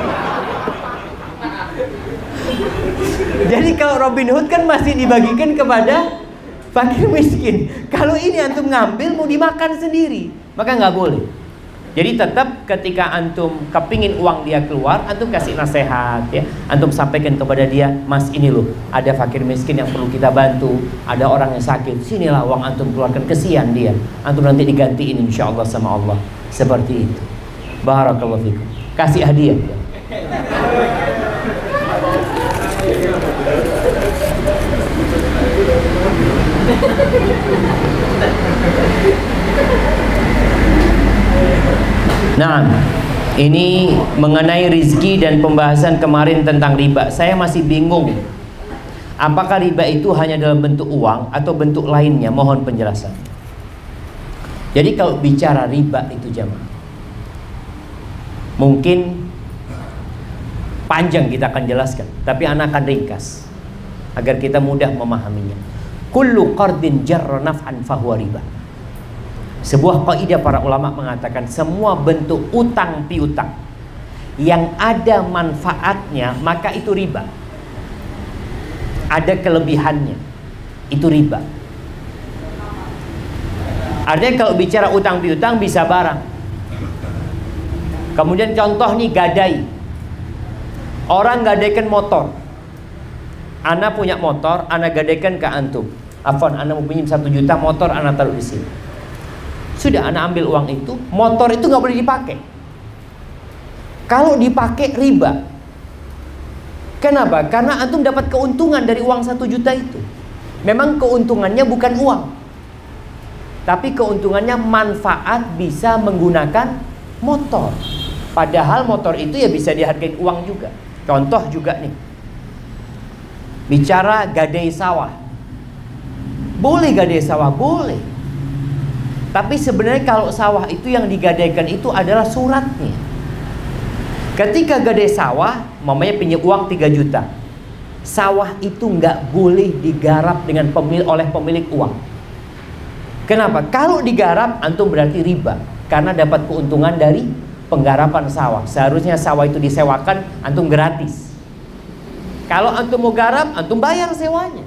Speaker 1: Jadi kalau Robin Hood kan masih dibagikan kepada fakir miskin. Kalau ini antum ngambil mau dimakan sendiri, maka nggak boleh. Jadi tetap ketika antum kepingin uang dia keluar, antum kasih nasihat ya. Antum sampaikan kepada dia, Mas ini loh, ada fakir miskin yang perlu kita bantu, ada orang yang sakit, sinilah uang antum keluarkan, kesian dia. Antum nanti digantiin insyaallah sama Allah. Seperti itu. Barakallahu fikum. Kasih hadiah ya. Nah, ini mengenai rizki dan pembahasan kemarin tentang riba. Saya masih bingung, apakah riba itu hanya dalam bentuk uang atau bentuk lainnya? Mohon penjelasan. Jadi kalau bicara riba itu jamaah, mungkin panjang kita akan jelaskan, tapi anak akan ringkas agar kita mudah memahaminya. Kullu qardin jarra naf'an fahuwa riba. Sebuah kaidah para ulama mengatakan semua bentuk utang piutang yang ada manfaatnya maka itu riba. Ada kelebihannya, itu riba. Artinya kalau bicara utang piutang bisa barang. Kemudian contoh nih gadai. Orang gadaikan motor. Ana punya motor, ana gadaikan ke antum. Afwan, ana mau pinjam 1 juta motor, ana taruh di sini. Sudah, ana ambil uang itu, motor itu nggak boleh dipakai. Kalau dipakai riba. Kenapa? Karena antum dapat keuntungan dari uang 1 juta itu. Memang keuntungannya bukan uang, tapi keuntungannya manfaat bisa menggunakan motor. Padahal motor itu ya bisa dihargai uang juga. Contoh juga nih, bicara gadai sawah. Boleh gadai sawah, boleh. Tapi sebenarnya kalau sawah itu yang digadaikan itu adalah suratnya. Ketika gadai sawah, mamanya pinjam uang 3 juta. Sawah itu nggak boleh digarap dengan oleh pemilik uang. Kenapa? Kalau digarap, antum berarti riba. Karena dapat keuntungan dari penggarapan sawah. Seharusnya sawah itu disewakan, antum gratis. Kalau antum mau garap, antum bayar sewanya.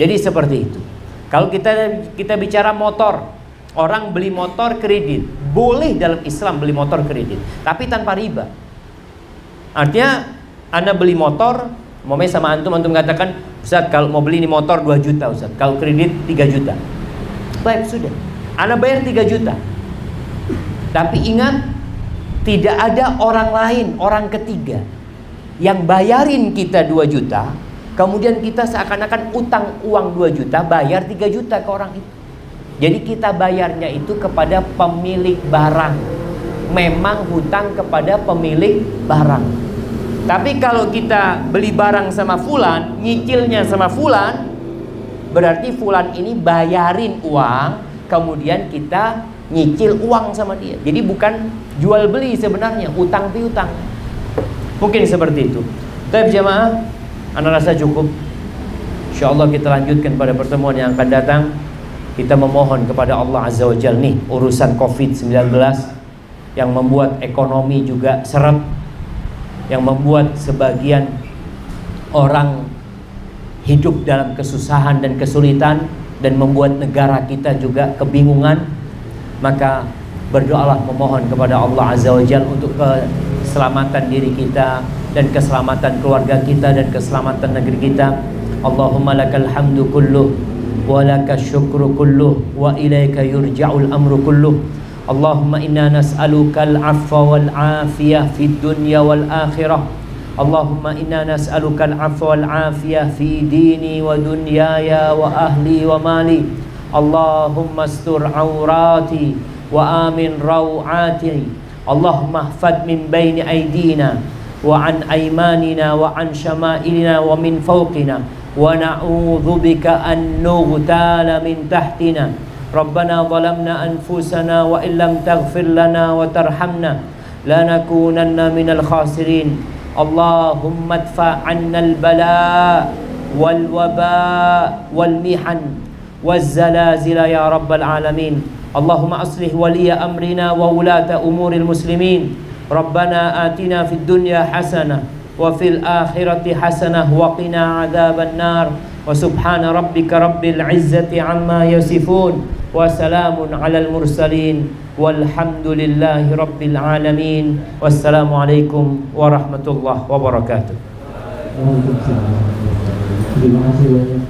Speaker 1: Jadi seperti itu. Kalau kita bicara motor, orang beli motor kredit, boleh dalam Islam beli motor kredit, tapi tanpa riba. Artinya, Anda beli motor, momenya sama antum katakan, Ustaz kalau mau beli ini motor 2 juta Ustaz, kalau kredit 3 juta. Baik, sudah. Anda bayar 3 juta. Tapi ingat, tidak ada orang lain, orang ketiga yang bayarin kita 2 juta. Kemudian kita seakan-akan utang uang 2 juta, bayar 3 juta ke orang itu. Jadi kita bayarnya itu kepada pemilik barang. Memang hutang kepada pemilik barang. Tapi kalau kita beli barang sama fulan, nyicilnya sama fulan, berarti fulan ini bayarin uang, kemudian kita nyicil uang sama dia. Jadi bukan jual beli sebenarnya, utang piutang. Mungkin seperti itu. Tapi jemaah, Anda rasa cukup. InsyaAllah kita lanjutkan pada pertemuan yang akan datang. Kita memohon kepada Allah Azza wa Jalla nih, urusan COVID-19 yang membuat ekonomi juga seret, yang membuat sebagian orang hidup dalam kesusahan dan kesulitan, dan membuat negara kita juga kebingungan. Maka berdoalah memohon kepada Allah Azza wa Jalla untuk keselamatan diri kita dan keselamatan keluarga kita dan keselamatan negeri kita. Allahumma lakal hamdu kulluh wa lakas syukru kulluh wa ilaika yurja'ul amru kulluh. Allahumma inna nas'alukal afwa wal afiyah fid dunya wal akhirah. Allahumma inna nas'alukal afwa wal afiyah fi dini wa dunyaya wa ahli wa mali. Allahumma astur awrati wa amin rawati. Allahumma ihfad min baini aydina wa an aymanina wa an syama'ilina wa min fawqina wa na'udzu bika an nughtala min tahtina. Rabbana zalamna anfusana wa illam taghfir lana wa tarhamna lanakunanna minal khasirin. Allahumma adfa 'anna al-bala wal waba wal mihan waz zalazila ya rabbal alamin. Allahumma aslih waliya amrina wa ulata umuril muslimin. Rabbana atina fid dunya hasanah wa fil akhirati hasanah wa qina adzaban nar. Wa subhana rabbika rabbil izzati amma yasifun wa salamun alal mursalin walhamdulillahi rabbil alamin. Wassalamualaikum warahmatullahi wabarakatuh.
Speaker 2: Waalaikumsalam. Terima kasih banyak.